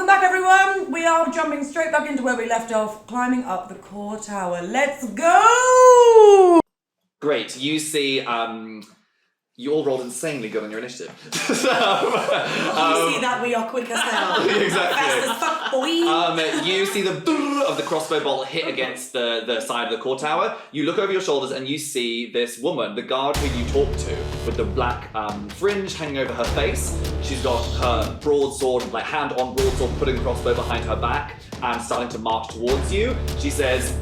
back, everyone. We are jumping straight back into where we left off, climbing up the core tower. Let's go! Great. You see, you all rolled insanely good on your initiative. You see that we are quick as hell. Exactly. Fast as fuck, boy. You see the of the crossbow bolt hit against the side of the core tower. You look over your shoulders and you see this woman, the guard who you talked to, with the black fringe hanging over her face. She's got her broadsword, like hand-on broadsword, putting the crossbow behind her back and starting to march towards you. She says,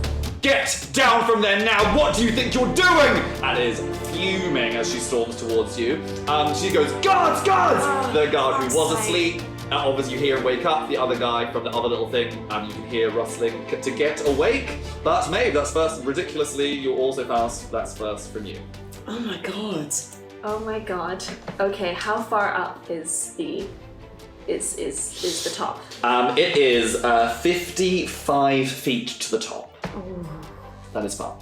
"Get down from there now! What do you think you're doing?" And is fuming as she storms towards you. She goes, "Guards, guards!" The guard who was asleep, obviously you hear him wake up. The other guy from the other little thing, you can hear rustling to get awake. But Maeve, that's first. Ridiculously, you're also fast. That's first from you. Oh my god. Oh my god. Okay, how far up is the top? It is 55 feet to the top. Oh. That is fun.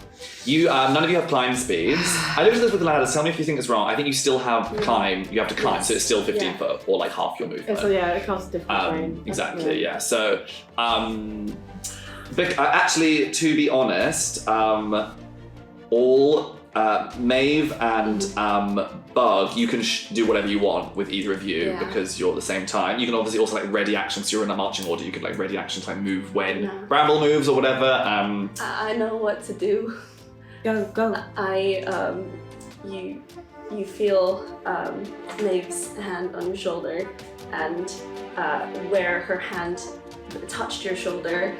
You, none of you have climb speeds. I looked at this with the ladders. Tell me if you think it's wrong. I think you still have climb. You have to climb, so it's still 15 foot, or like half your movement. So yeah, it costs a different frame. Exactly. Yeah. So, actually, to be honest, all Maeve and Bug, you can do whatever you want with either of you because you're at the same time. You can obviously also like ready action, so you're in a marching order. You can like ready action to like move when Bramble moves or whatever. I know what to do. Go. You feel Maeve's hand on your shoulder, and where her hand touched your shoulder,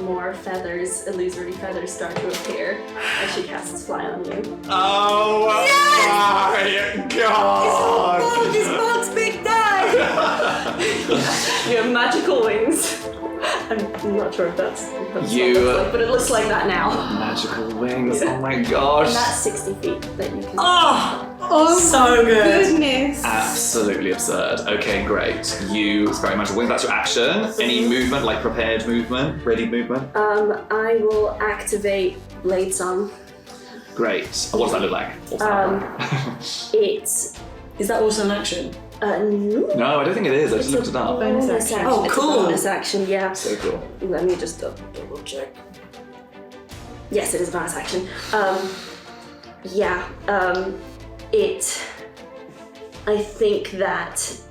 more feathers, illusory feathers, start to appear as she casts Fly on you. Oh my god! This bug's big day! You have magical wings. I'm not sure if that's what it looks like, but it looks like that now. Magical wings, oh my gosh. And that's 60 feet that you can... Oh, so good. Goodness. Absolutely absurd. Okay, great. You spelling magical wings, that's your action. Any movement, like prepared movement, ready movement? I will activate Blade Song. Great. What does that look like? Is that also an action? No. No, I don't think it is. I just looked it up. Bonus action. Oh, cool. It's a bonus action, yeah. So cool. Let me just double check. Yes, it is a bonus action. I think that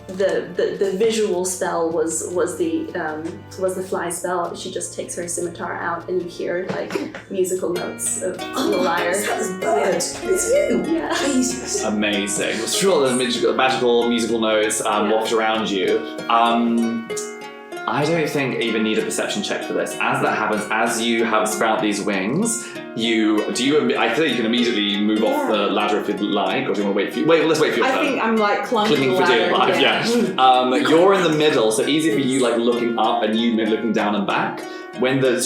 the visual spell was the fly spell. She just takes her scimitar out, and you hear like musical notes of the lyre. That's bird. It's you. Yeah. Jesus. Amazing. Sure, the magical musical notes waft around you. I don't think I even need a perception check for this. As that happens, as you have sprout these wings, I think you can immediately move off the ladder if you'd like, or do you want to wait for you? Let's wait for your turn. I think I'm like climbing the for dear ladder. life, yeah. You're in the middle, so easy for you like looking up and you looking down and back. When the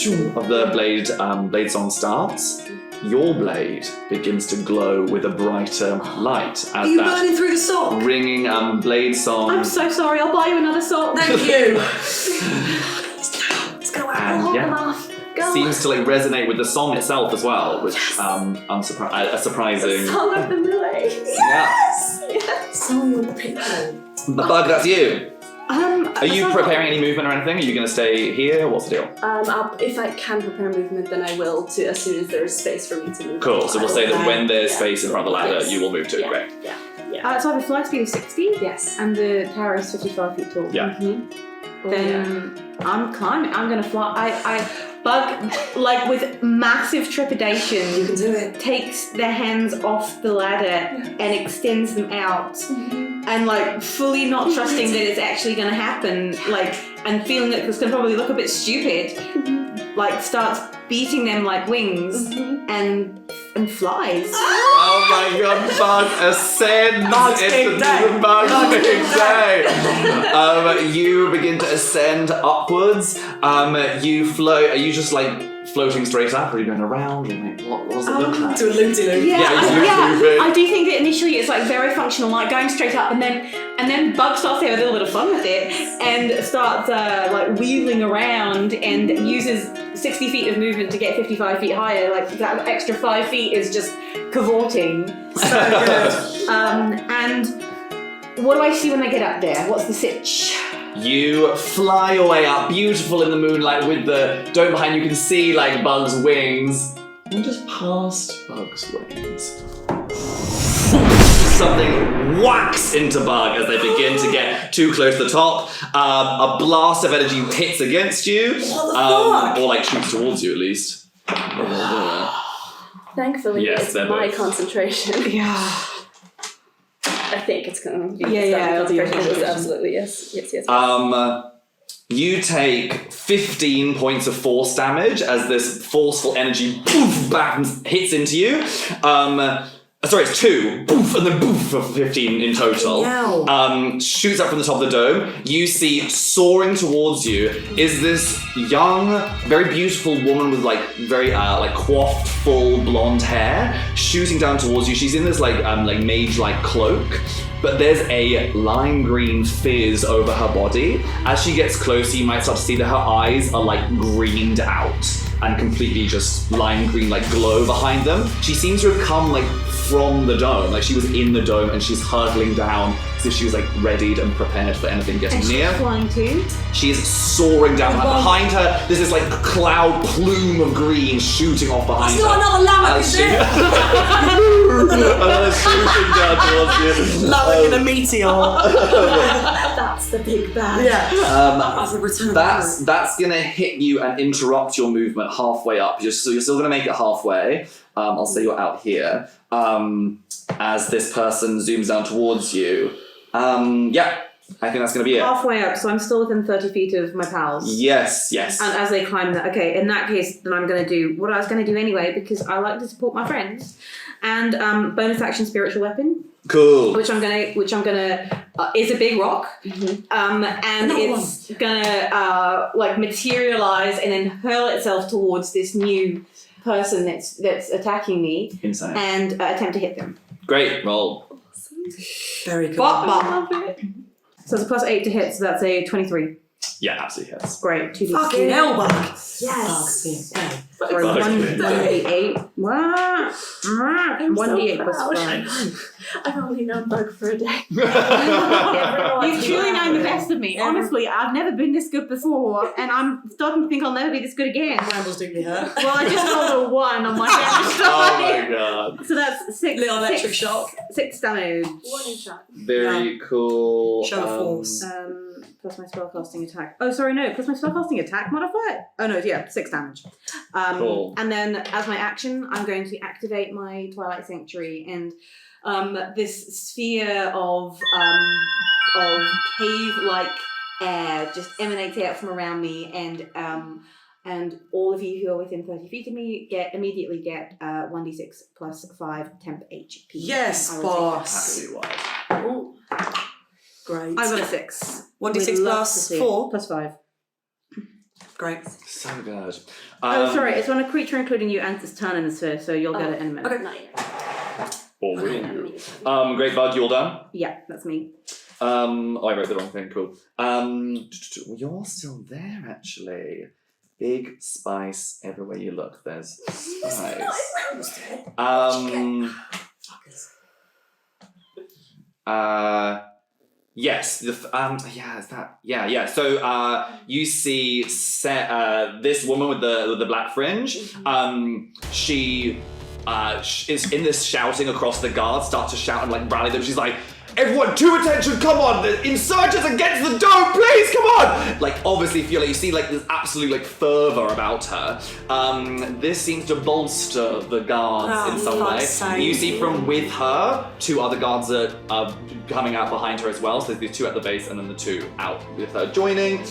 blade song starts, your blade begins to glow with a brighter light as Are you burning through the sock? ringing blade song. I'm so sorry, I'll buy you another sock. Thank you. Let's go out. And Hold them off. Go. Seems to like resonate with the song itself as well, which surprising. The song of the Millet. Yes! Yes. Song of the people. But Bug, that's you. Are you so preparing any movement or anything? Are you going to stay here? What's the deal? If I can prepare movement, then I will as soon as there's space for me to move. Cool. So we'll say that when there's space in front of the ladder, Yes. you will move to it. Great. Yeah. So I have a fly speed of 60. Yes. And the tower is 55 feet tall. Yeah. Then I'm climbing. I'm gonna fly. I Bug, like with massive trepidation, You can do it. takes their hands off the ladder and extends them out, and like fully not trusting that it's actually gonna happen, like, and feeling that it's gonna probably look a bit stupid, like starts beating them like wings and flies. Oh my god, Bug ascends Bug's into big day. the Bug's Bug's big big day. You begin to ascend upwards. You float. Are you just like floating straight up, or are you going around? Or like, what does it look like? To a loop-de-loop. Yeah. I do think that initially it's like very functional, like going straight up, and then Bug starts to have a little bit of fun with it and starts like wheeling around and uses 60 feet of movement to get 55 feet higher. Like that extra 5 feet is just cavorting. So good. And what do I see when I get up there? What's the sitch? You fly your way up, beautiful in the moonlight with the dome behind you. You can see like Bug's wings. And just past Bug's wings. Something whacks into Bug as they begin to get too close to the top. A blast of energy hits against you. Or like shoots towards you at least. Thankfully, Yes, it's they're my both. concentration. Yeah. I think it's going to be Yeah, it'll be your concentration. concentration. Absolutely, yes. You take 15 points of force damage as this forceful energy poof, back hits into you. Sorry, it's 2. Poof, and then poof for 15 in total. Shoots up from the top of the dome. You see soaring towards you is this young, very beautiful woman with like very like coiffed, full blonde hair, shooting down towards you. She's in this like mage-like cloak. But there's a lime green fizz over her body. As she gets closer, you might start to see that her eyes are like greened out and completely just lime green, like glow behind them. She seems to have come like from the dome, like she was in the dome and she's hurtling down as if she was like readied and prepared for anything getting near. She's flying too. She's soaring down, and behind her there's this like cloud plume of green shooting off behind her. It's not another lamp, is it? And shooting down towards you. Like in a meteor. That's the big bad. That's the return. That's gonna hit you and interrupt your movement halfway up. You're still gonna make it halfway. I'll say you're out here. As this person zooms down towards you. I think that's gonna be it. Halfway up, so I'm still within 30 feet of my pals. Yes. And as they climb that, okay, in that case, then I'm going to do what I was going to do anyway, because I like to support my friends. And bonus action spiritual weapon. Cool. Which I'm gonna is a big rock, and it's gonna like materialize and then hurl itself towards this new person that's attacking me. Insane. And attempt to hit them. Great roll. Very cool. Bop. So it's a +8 to hit, so that's a 23. Yeah, absolutely hits. Great. 2d6. Fucking hell, Bug. Yes. Sorry, 1d8. What? 1d8 +5. I've only known Bug for a day. You've truly known the best of me. Honestly, I've never been this good before, and I'm starting to think I'll never be this good again. Brambles deeply hurt. Well, I just rolled a 1 on my damage. Oh my god. So that's 6. Little electric shock. 6 damage. Warning shot. Very cool. Show of force. Plus my spellcasting attack. Oh, sorry, no. Plus my spellcasting attack modifier. Oh no, yeah, 6 damage. Cool. And then as my action, I'm going to activate my Twilight Sanctuary, and this sphere of cave-like air just emanates out from around me, and all of you who are within 30 feet of me immediately get 1d6 plus 5 temp HP. Yes, I will take boss. Happy wife. Ooh. Great. I got a 6. 1d6 Would love plus to see it. 4. Plus 5. Great. So good. Oh, sorry. It's when a creature, including you, ends its turn in the sphere, so you'll get it in a minute. Okay, not yet. Or will you? Great, Bug, you all done? Yeah, that's me. I wrote the wrong thing, cool. You're still there, actually. Big spice everywhere you look, there's spice. Yes, So you see this woman with the black fringe. She is in this shouting across the guards, starts to shout and like rally them. She's like, everyone to attention, come on, the insurgents against the dome, please, come on! Like, obviously, you see like this absolute like fervor about her. This seems to bolster the guards in some way. You see from with her, 2 other guards are coming out behind her as well. So there's these 2 at the base and then the 2 out with her joining.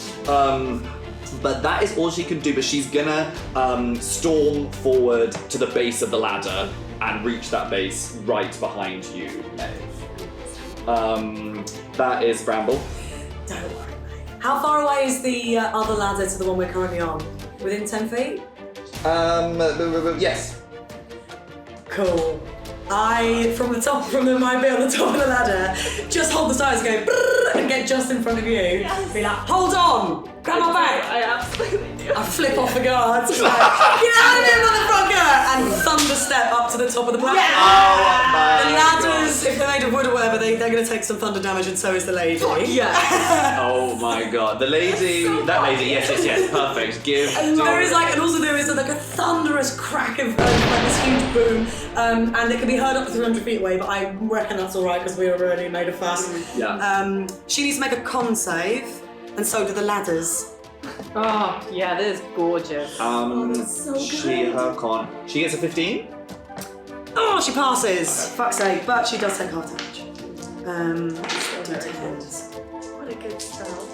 But that is all she can do, but she's gonna storm forward to the base of the ladder and reach that base right behind you, Maeve. That is Bramble. Don't worry, mate. How far away is the other ladder to the one we're currently on? Within 10 feet? Yes. Cool. From my bit on the top of the ladder, just hold the sides and go brrr, and get just in front of you. Yes. Be like, hold on! Grab my back! I absolutely do. I flip off the guards. Like, get out of here, motherfucker! and thunder step up to the top of the platform. Oh The my ladders, if they're made of wood or whatever, they're going to take some thunder damage, and so is the lady. Yeah. Oh my god. The lady, that lady, yes, perfect. There is like, and also there is like a thunderous crack of like this huge boom, and it can be heard up to 300 feet away, but I reckon that's alright because we already made a fuss. Yeah. She needs to make a con save, and so do the ladders. Oh, yeah, that is gorgeous. She gets a 15? Oh, she passes! Fuck's sake, but she does take half damage. What a good spell.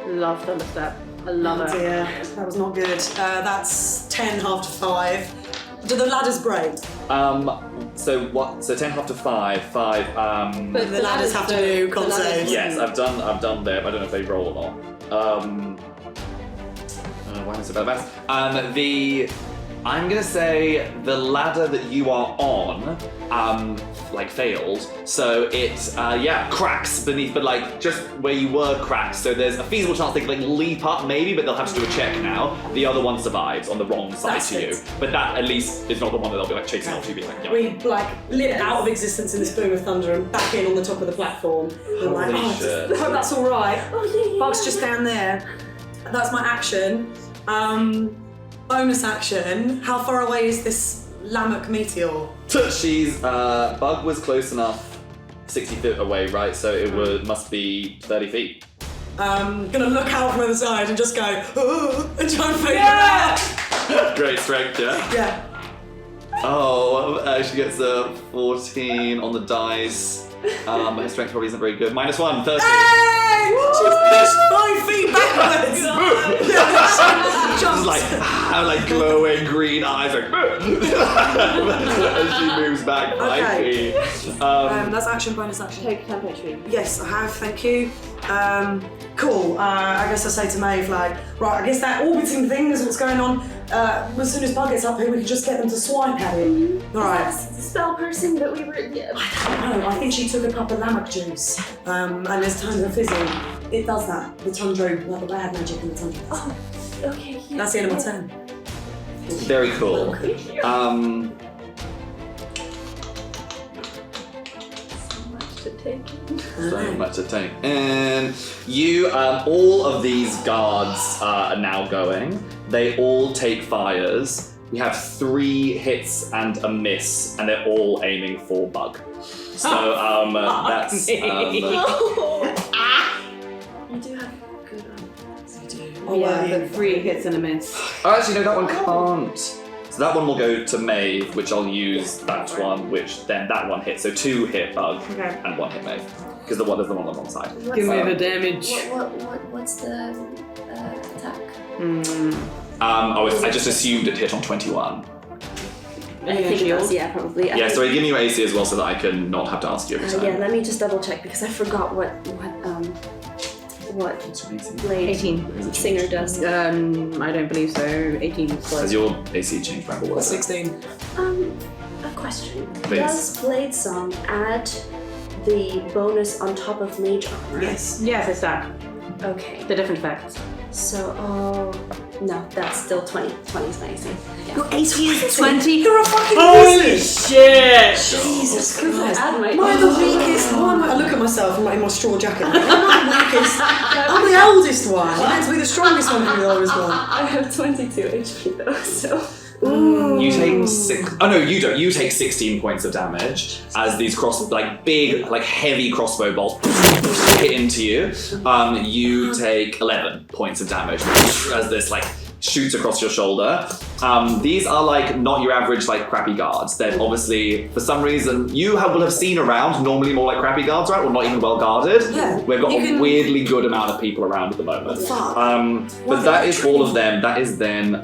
Love Thunder Step. I love it. Yeah, that was not good. That's 10 half to 5. Do the ladders break? So 10 half to 5, But The ladders have to do con saves. yes, I've done them. I don't know if they roll or not. Why am I so bad at maths? I'm gonna say the ladder that you are on, failed. So it, cracks beneath, but like just where you were cracks. So there's a feasible chance they can leap up maybe, but they'll have to do a check now. The other one survives on the wrong side That's to you. it. But that at least is not the one that they'll be chasing after you, being like, We lit out of existence in this boom of thunder and back in on the top of the platform. And I'm Holy shit. I hope that's alright. Oh, yeah. Bug's just down there. That's my action. Bonus action. How far away is this Lammock meteor? She's Bug was close enough, 60 feet away, right? So it must be 30 feet. Gonna look out from the side and just go, and try and figure it out. Great strength, yeah. Yeah. Oh, she gets a 14 on the dice. Her strength probably isn't very good. -1, 30. Hey! She's pushed 5 feet backwards. Just like glowing green eyes, like as she moves back 5 feet. That's action, bonus action. Take temperature. Yes, I have, thank you. Cool. I guess I say to Maeve, right, I guess that orbiting thing is what's going on. As soon as Bug gets up here, we can just get them to swipe at him. Alright. That's the spell person that we were. Yeah. I don't know, I think she took a cup of Lammock juice. And there's tons of fizzing. It does that. The Tundro, like the bad magic in the Tundro. Oh, okay. Yeah. That's the end of my turn. Very cool. So much to take. And you, all of these guards are now going. They all take fires. We have 3 hits and a miss, and they're all aiming for Bug. So that's. You do have good ones. You do. Yeah, but 3 hits and a miss. Oh, actually, no, that one can't. So that one will go to Maeve, which I'll use that one, which then that one hits. So 2 hit Bug and 1 hit Maeve. Because there's the one on the wrong side. Give me the damage. What's the attack? I just assumed it hit on 21. I think it was, yeah, probably. Yeah, sorry, give me your AC as well so that I can not have to ask you every time. Yeah, let me just double check because I forgot what Blade 18. Singer does. I don't believe so. 18 is Has close. your AC changed, Bramble? What is it? 16. A question. Please. Does Blade Song add the bonus on top of Mage Armor? Yes. Yes, it's that. Okay. The different effects. So, no, that's still 20. 20 is my AC. Yeah. Your AC is 20? You're a fucking Holy wizard! shit! Jesus Because I Christ. add my I'm the weakest one. I look at myself in my straw jacket. I'm the weakest. I'm the eldest one. I'm meant to be the strongest one from the oldest one. I have 22 HP though, so. You take 6. Oh no, you don't. You take 16 points of damage as these big, heavy crossbow bolts hit into you. You take 11 points of damage as this shoots across your shoulder. These are not your average crappy guards. They're obviously, for some reason, will have seen around normally more like crappy guards, right? Or not even well guarded. Yeah. We've got a weirdly good amount of people around at the moment. Fuck. But that is all of them. That is then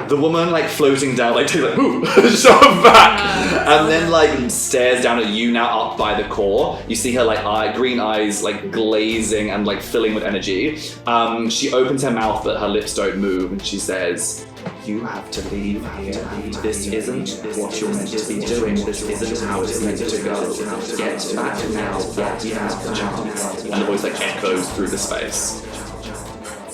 the woman floating down, takes ooh, shove back, and then stares down at you now up by the core. You see her green eyes glazing and filling with energy. She opens her mouth, but her lips don't move, and she says, "You have to leave here. This isn't what you're meant to be doing. This isn't how it's meant to go. Get back now while you have the chance." And the voice echoes through the space.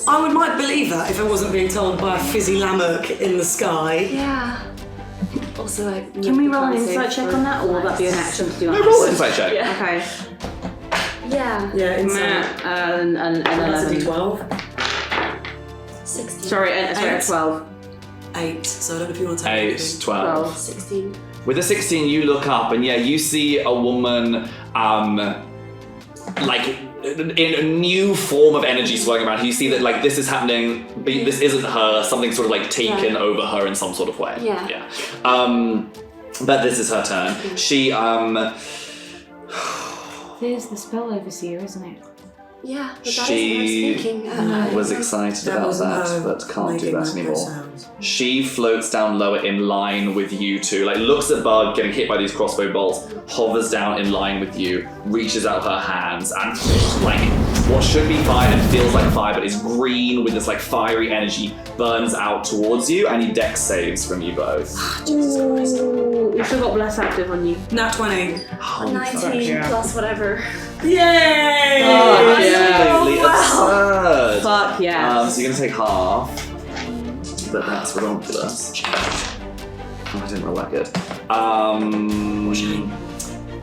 I might believe that if I wasn't being told by a fizzy lammock in the sky. Yeah. Also, Can we roll an insight check on that, or will that be an action to do? No, roll an insight check. Yeah. Okay. Yeah. Yeah, inside. And That's a 11. D12. 16. Sorry, 8. 12. 8. So I don't know if you want to take 8, anything. 12. 16. With a 16, you look up and you see a woman, like in a new form of energy swirling around. You see that like this is happening. This isn't her. Something's sort of like taken over her in some sort of way. Yeah. But this is her turn. She There's the spell overseer, isn't it? Yeah, but that She isn't her speaking. was excited about wasn't that, her but can't do making that those anymore. sounds. She floats down lower in line with you two, like looks at Bug getting hit by these crossbow bolts, hovers down in line with you, reaches out her hands, and like what should be fire and feels like fire, but is green with this like fiery energy, burns out towards you, and he dex saves from you both. Ooh, you still got bless active on you. Nat 20. 19 plus whatever. Yay! Oh, Absolutely absurd. Fuck yeah. So you're gonna take half, but that's ridiculous. Oh, I didn't roll that good.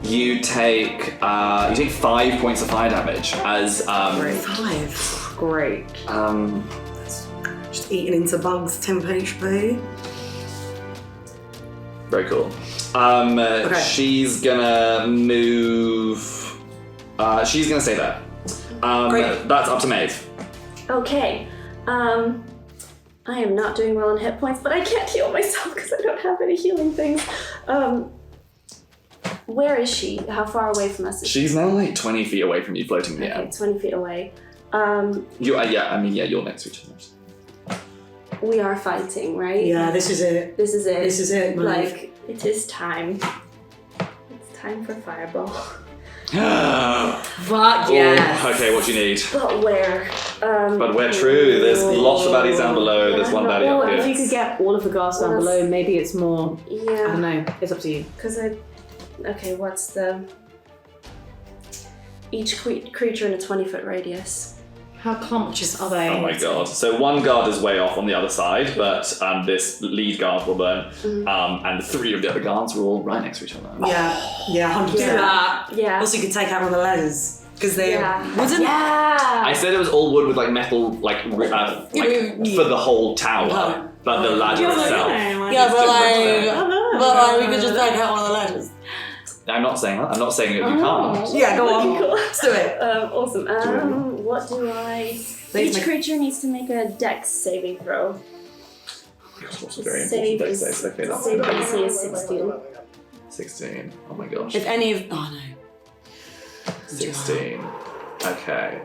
You take 5 points of fire damage as 5. Great. Just eating into bugs, 10 HP. very cool. Okay. She's gonna move. She's gonna stay there. Great. That's up to Maeve. Okay. I am not doing well on hit points, but I can't heal myself because I don't have any healing things. Where is she? How far away from us is she? She's now like 20 feet away from you, floating in the air. Okay, 20 feet away. You're next to each other. We are fighting, right? Yeah, this is it. This is it. This is it, Maeve. Like, it is time. It's time for fireball. Fuck Oh, yes. okay, what do you need? But where? But we're true. There's lots of baddies down below. There's one baddie Well, up if you here. could get all of the guards down Well, below, maybe it's more. I Yeah, don't know. It's up to you. because okay, what's the... Each creature in a 20-foot radius. How conscious are they? Oh my god. So one guard is way off on the other side, but this lead guard will burn. And 3 of the other guards are all right next to each other. Yeah, 100%. Yeah. Also, you could take out one of the ladders because they wooden. I said it was all wood with like metal, like for the whole tower, but the ladder itself. Yeah, but we could just take out one of the ladders. I'm not saying that. I'm not saying that you can't. Yeah, go on. Cool. Let's do it. Awesome. What do I... Each creature needs to make a dex saving throw. What's a very important dex save? Okay, that's Save DC is 16. 16. Oh my gosh. If any of... Oh, no. 16. Okay.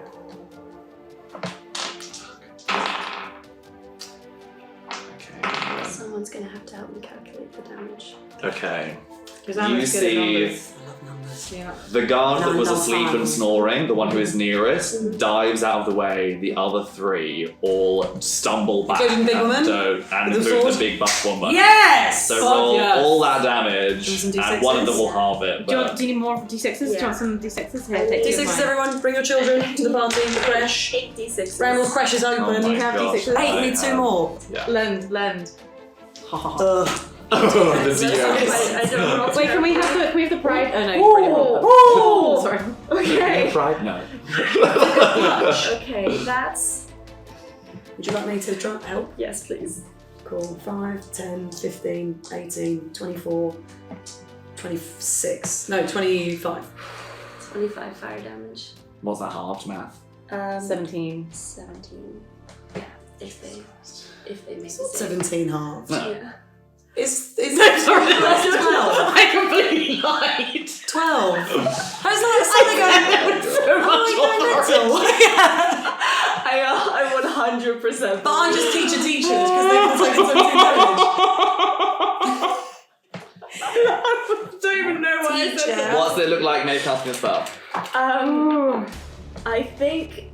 Someone's gonna have to help me calculate the damage. Okay. I'm You just good at see numbers. I love numbers. Yeah. the guard that was Number asleep 5. and snoring, the one who is nearest, dives out of the way. The other 3 all stumble back Including the big woman? and With the including sword? the big buff woman. Yes! So roll yes. all that damage, some and one of them D6s? will halve it. Do you, But do you need more D6s? Do you want some D6s? Here, take D6s, everyone. Bring your children to the party. The crash. 8 d6. Bramble crash is oh open. my you have gosh, D6s? I 8, need 2 have- more. Yeah. Lend. Ha ha ha. Ugh. Oh, the DMs. I don't know. Wait, can we have the pride? Oh no, Ooh. Sorry. Okay. Pride? No. Okay, that's... Would you like me to try help? Yes, please. Cool. 5, 10, 15, 18, 24, 26. No, 25. 25 fire damage. What's that halved math? 17. 17. Yeah, if they make a save. 17 half. No. Yeah. Is that sorry? That's 12. I completely lied. 12. How's that? So I 100%. But I'm just teachers because they can take 17 damage. I don't even know why I said that. What's it look like Maeve casting a spell? I think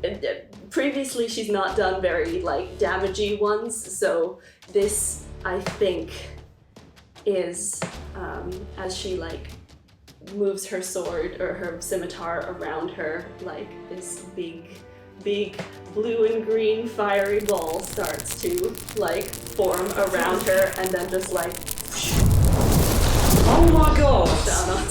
previously she's not done very like damagey ones, so this I think is as she like moves her sword or her scimitar around her, like this big blue and green fiery ball starts to like form around her and then just like Oh my god! down on.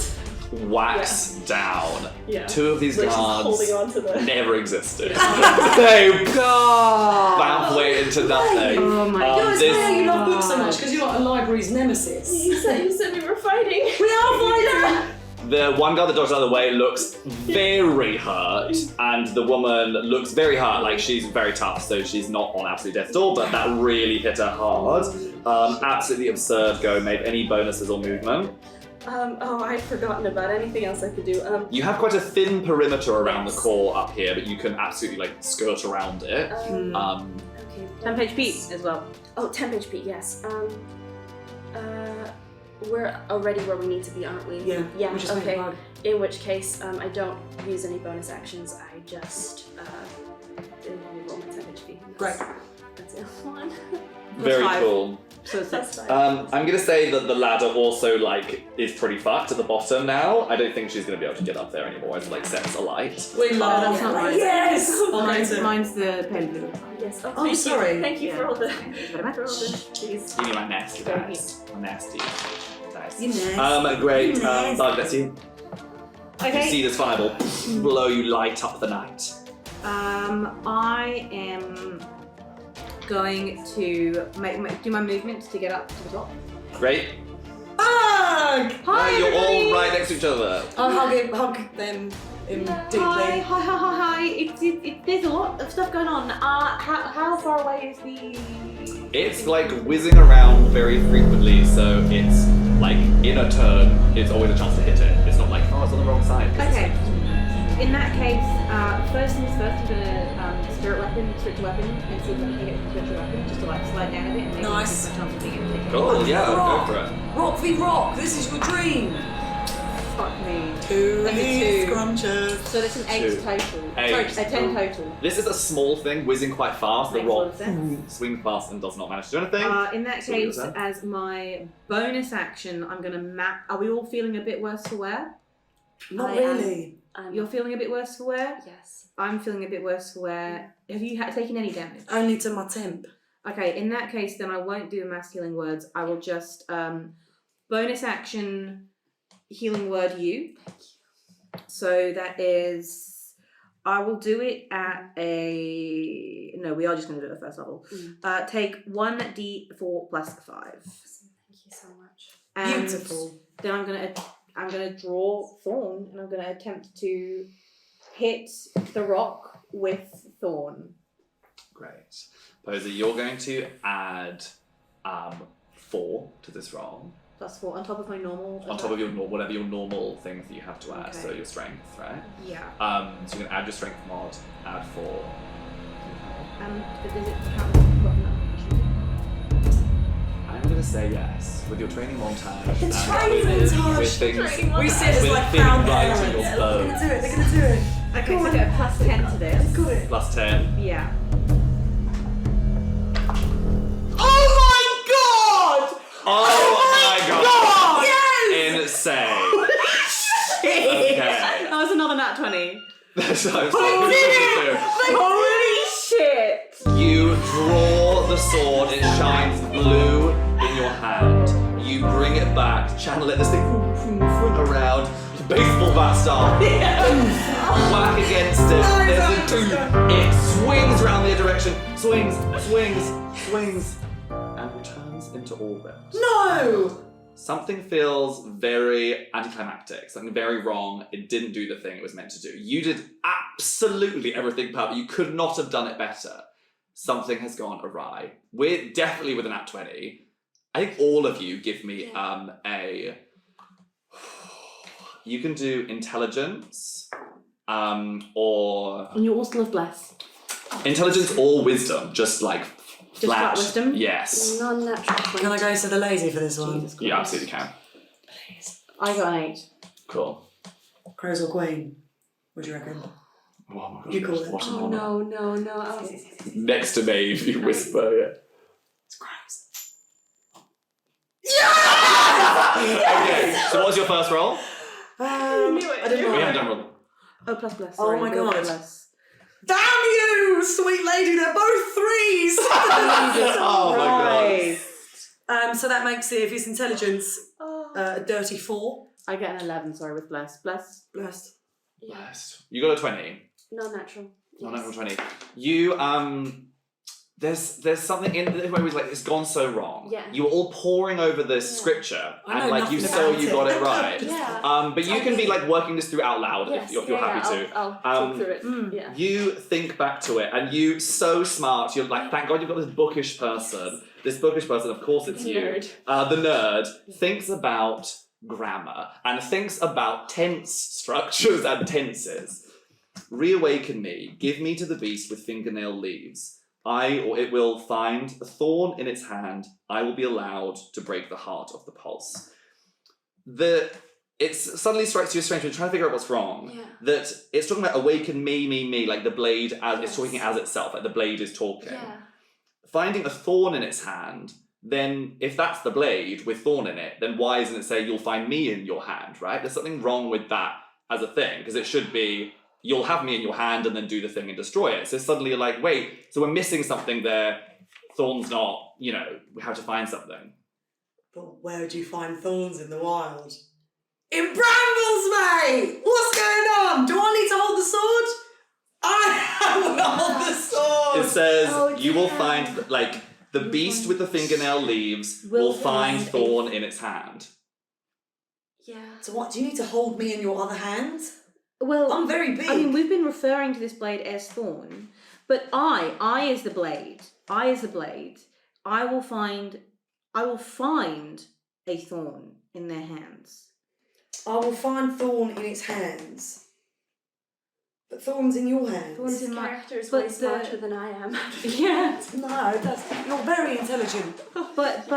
Wax down. Yeah. Two of these Like she's guards holding on to the. never existed. They bound way into nothing. Oh my You know, god. it's why you love books so much, because you're like a library's nemesis. You said we were fighting. We are fighting! The one guy that dodged out of the way looks very hurt, and the woman looks very hurt, like she's very tough, so she's not on absolute death's door, but that really hit her hard. Absolutely absurd go. Made any bonuses or movement? Oh, I'd forgotten about anything else I could do. You have quite a thin perimeter around the core up here, but you can absolutely like skirt around it. Okay. 10 HP as well. Oh, 10 HP, yes. We're already where we need to be, aren't we? Yeah. Yeah, we just made okay. a bug. In which case, I don't use any bonus actions. I just roll my 10 HP. Great. That's it. One. Very five. cool. So it's That's six. fine. I'm gonna say that the ladder also like is pretty fucked at the bottom now. I don't think she's gonna be able to get up there anymore as it like sets alight. We love that's not right. Yes! Mine's the pendulum. Yes. Oh, Oh, thank sorry. You. Thank you for all the. Thank you very much. For all the. Please. Give me my nasty Very dice. My nasty dice. You nasty. Great. You nasty. Bug, that's you. You see this fireball blow you light up the night. I am going to do my movements to get up to the top. Great. Bug! Hi, You're everybody. all right next to each other. I'll hug them deeply. Hi. There's a lot of stuff going on. How far away is the? It's like whizzing around very frequently, so it's like in a turn, it's always a chance to hit it. It's not like, oh, it's on the wrong side. Okay. In that case, first things first, I'm gonna switch to weapon, and see if I can get to switch to weapon, just to like slide down a bit and maybe Nice. increase my chance of being able to take it. Cool, yeah, Rock. go for it. Rock v rock, this is your dream. Fuck me. Two That's a 2. scrunches. So that's an 8 2. total. 8. Sorry, a 10 total. This is a small thing, whizzing quite fast. The Makes a lot rock of sense. swings past and does not manage to do anything. In that So what case, was that? as my bonus action, I'm gonna map. Are we all feeling a bit worse for wear? Not I really. You're feeling a bit worse for wear? Yes. I'm feeling a bit worse for wear. Have you taken any damage? Only to my temp. Okay, in that case, then I won't do mass healing words. I will just bonus action healing word you. So that is, I will do it at a. No, we are just going to do it at first level. Take 1d4 plus 5. Thank you so much. And Beautiful. then I'm gonna draw Thorn, and I'm gonna attempt to hit the rock with Thorn. Great. Poser, you're going to add 4 to this roll. Plus 4 on top of my normal. On top of your whatever your normal things that you have to add, Okay. so your strength, right? Yeah. So you're gonna add your strength mod, add 4. But does it count as what number? I'm gonna say yes. With your training montage. It's and training with montage. things. We said it's with like things found right error. in your They're bones. gonna do it, they're gonna do it. Okay, so I get a plus 10 to this. Got it. Plus 10. Yeah. Oh Oh my god! Yes! Insane. Okay. That was another nat 20. That's what I'm I saying. Holy shit! You draw the sword, it shines blue in your hand. You bring it back, channel it, this thing around, baseball bat style. Whack against it, there's a two. It swings around the other direction, swings, and returns into orbit. No! Something feels very anticlimactic, something very wrong. It didn't do the thing it was meant to do. You did absolutely everything perfect. You could not have done it better. Something has gone awry. We're definitely with an at 20. I think all of you give me a... You can do intelligence, or... And you also love bless. Intelligence or wisdom, just like flat. wisdom? Yes. Non-natural 20. Can I go to the lazy for this one? Jesus Christ. You absolutely can. I got an 8. Cool. Crows or queen? What do you reckon? Oh my god. You call it. What an Oh honor. no. Next to me, if you whisper it. It's crows. Okay, so what was your first roll? I didn't We know. haven't done roll. Oh, plus bless. Oh Sorry, my real God. Bless. Damn you, sweet lady, they're both 3s! Oh my god. So that makes it, if it's intelligence, a dirty 4. I get an 11, sorry, with bless. Bless. Blessed. Blessed. You got a 20. Non-natural. Non-natural 20. You, there's something in the way it was like, it's gone so wrong. Yeah. You were all poring over this scripture, I know and like you nothing saw about you it. got it right. Yeah. But you can be like working this through out loud Yes, if you're happy to. I'll talk through it. Yeah. You think back to it, and you so smart. You're like, thank God you've got this bookish person. This bookish person, of course, it's you. Nerd. The nerd thinks about grammar and thinks about tense structures and tenses. Reawaken me. Give me to the beast with fingernail leaves. It will find a thorn in its hand. I will be allowed to break the heart of the pulse. It suddenly strikes you as strange. You're trying to figure out what's wrong. Yeah. That it's talking about awaken me, like the blade as it's talking as itself, like the blade is talking. Yeah. Finding a thorn in its hand, then if that's the blade with thorn in it, then why isn't it say you'll find me in your hand, right? There's something wrong with that as a thing, because it should be you'll have me in your hand and then do the thing and destroy it. So suddenly you're like, wait, so we're missing something there. Thorn's not, we have to find something. But where do you find thorns in the wild? In brambles, mate! What's going on? Do I need to hold the sword? I will hold the sword! It says you will find, like, the beast with the fingernail leaves will find thorn in its hand. Yeah. So what, do you need to hold me in your other hand? Well, I'm very big. I mean, we've been referring to this blade as thorn, but I is the blade. I is the blade. I will find a thorn in their hands. I will find thorn in its hands. But thorns in your hands. Thorns This in my... character is but way smarter than I am. Yeah. No, you're very intelligent. But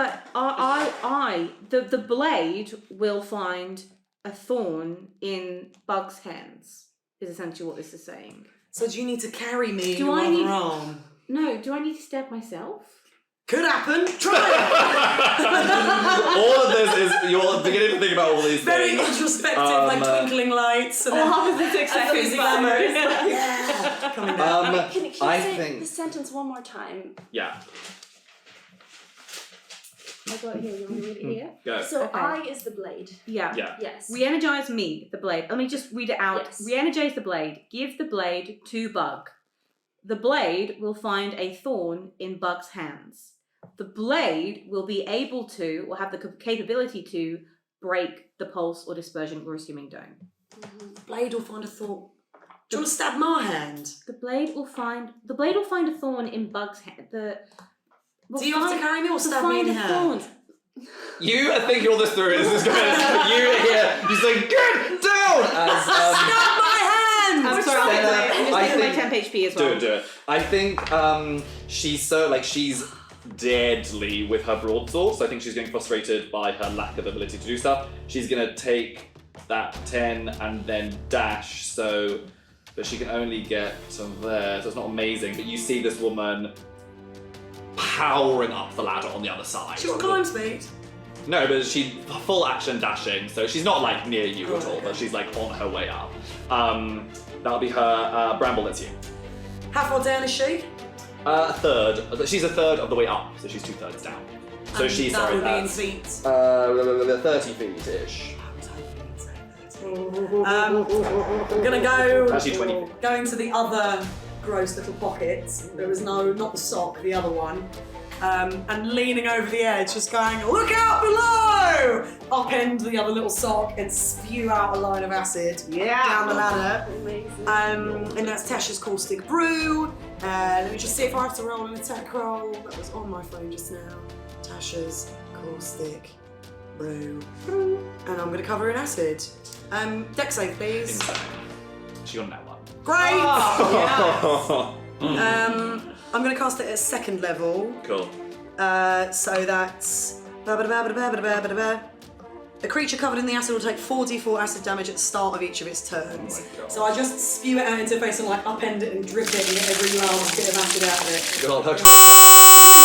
the blade will find a thorn in Bug's hands, is essentially what this is saying. So do you need to carry me in Do your I other need- arm? No, do I need to stab myself? Could happen. Try All of this is, you're beginning to think about all these it. Very things. introspective, like twinkling lights. And Oh, this is and exactly yeah. Coming down. Can you I say think- the sentence one more time? Yeah, I got it here. You want to read it here? go. So Okay. I is the blade. Yeah. Yeah. Yes. Re-energize me, the blade. Let me just read it out. Yes. Re-energize the blade. Give the blade to Bug. The blade will find a thorn in Bug's hands. The blade will be able to, or have the capability to, break the pulse or dispersion. We're assuming don't. Blade will find a thorn. Do you want to stab my hand? The blade will find a thorn in Bug's hand. Do you have to carry me or stab me in the hand? You are thinking all this through. This is good. You here, you say, get down! As, Stab my hand! I'm sorry, I'm just I taking my think- 10 HP as well. do it. I think she's deadly with her broadsword, so I think she's getting frustrated by her lack of ability to do stuff. She's gonna take that 10 and then dash, but she can only get to there, so it's not amazing. But you see this woman powering up the ladder on the other side. She got climb speed. No, but she's full action dashing, so she's not like near you at all, but she's like on her way up. That'll be her. Bramble, that's you. How far down is she? A third. She's a third of the way up, so she's 2/3 down. So And she's that sorry, would be in that's feet. 30 feet ish. I'm gonna go. Actually 20 feet. Going to the other gross little pocket. There was not the sock, the other one. And leaning over the edge, just going, look out below! Upend the other little sock and spew out a line of acid down the ladder. Amazing. And that's Tasha's caustic brew. Let me just see if I have to roll an attack roll. That was on my phone just now. Tasha's caustic brew. And I'm gonna cover in acid. Dex save, please. Insane. She got that one. Great! Oh, I'm gonna cast it at second level. cool. So that's the creature covered in the acid will take 4d4 acid damage at the start of each of its turns. Oh my God. So I just spew it out into face and like upend it and drip it and get every last bit of acid out of it. God, her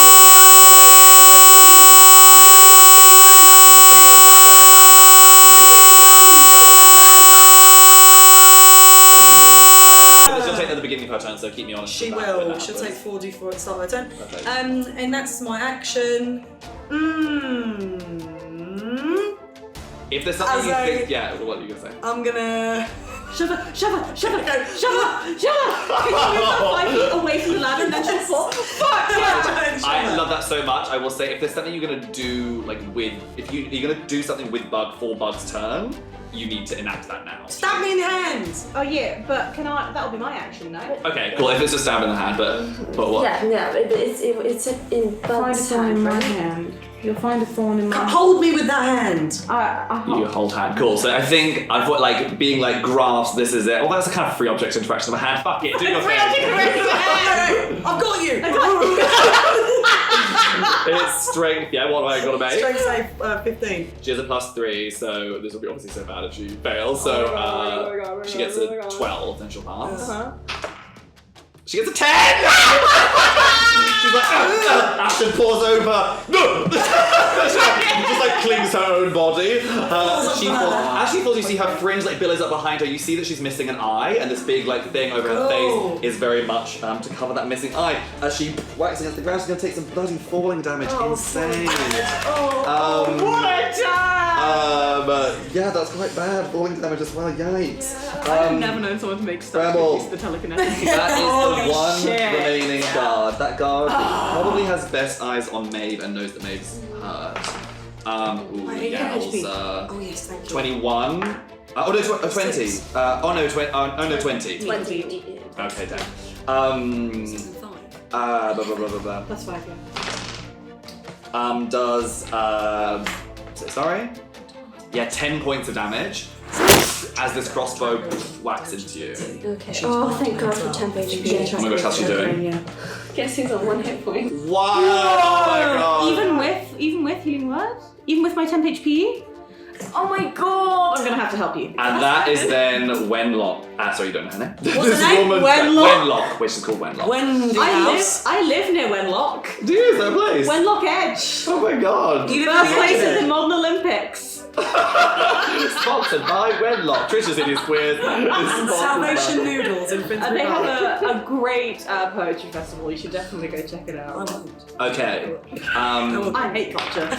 She'll take that at the beginning of her turn, so keep me honest. She with that when will. that She'll happens. take 4d4 at the start of her turn. Perfect. And that's my action. If there's something As you I- think, yeah, what are you gonna say? I'm gonna. Shove her! Can you move her 5 feet away from the ladder and then she'll fall? Fuck yeah! I love that so much. I will say, if there's something you're gonna do, like if you're gonna do something with Bug for Bug's turn, you need to enact that now. Stab me in the hand! Oh yeah, but that'll be my action, no? Okay, cool. If it's a stab in the hand, but what? Yeah, it's in Bug's hand, right? hand. You'll find a thorn in my hand. Hold me with that hand! You hold hand. Cool. So I think I've got like being like grasp. This is it. Oh, that's a kind of free object interaction of a hand. Fuck it. Do your thing. I've got you! It's strength. Yeah. What have I got to make? Strength save 15. She has a +3, so this will be obviously so bad if she fails. So she gets a 12, then she'll pass. She gets a 10! She's like, Ashton pours over. No! Just like clings her own body. As she falls, you see her fringe like billows up behind her. You see that she's missing an eye, and this big like thing over her face is very much to cover that missing eye. As she whacks against the ground, she's gonna take some bloody falling damage. Insane. What a time! Yeah, that's quite bad. Falling damage as well. Yikes. I've never known someone to make stuff Bramble. use the telekinetic. That is the one shit. remaining guard. That guard probably has best eyes on Maeve and knows that Maeve's hurt. Oh yes, thank you. 21. 20. 20. 20. Okay, damn. Blah, blah, blah, blah, blah. That's 5, yeah. Does sorry? Yeah, 10 points of damage as this crossbow whacks into you. Okay. Oh, thank God for temp HP. Oh my gosh, how's she doing? Yeah. Guess he's on 1 hit point. Wow! Oh my god! Even with healing word? Even with my temp HP? Oh my god! I'm gonna have to help you. And that is then Wenlock. Sorry, you don't know her name. What's her name? Wenlock? Wenlock, which is called Wenlock. I live near Wenlock. Do you? Is that a place? Wenlock Edge. Oh my god. You First place at the modern Olympics. Sponsored by Wenlock. Trisha's in his quiz. Salvation Noodles in Finsbury They Park. have a great poetry festival. You should definitely go check it out. Okay. I hate culture.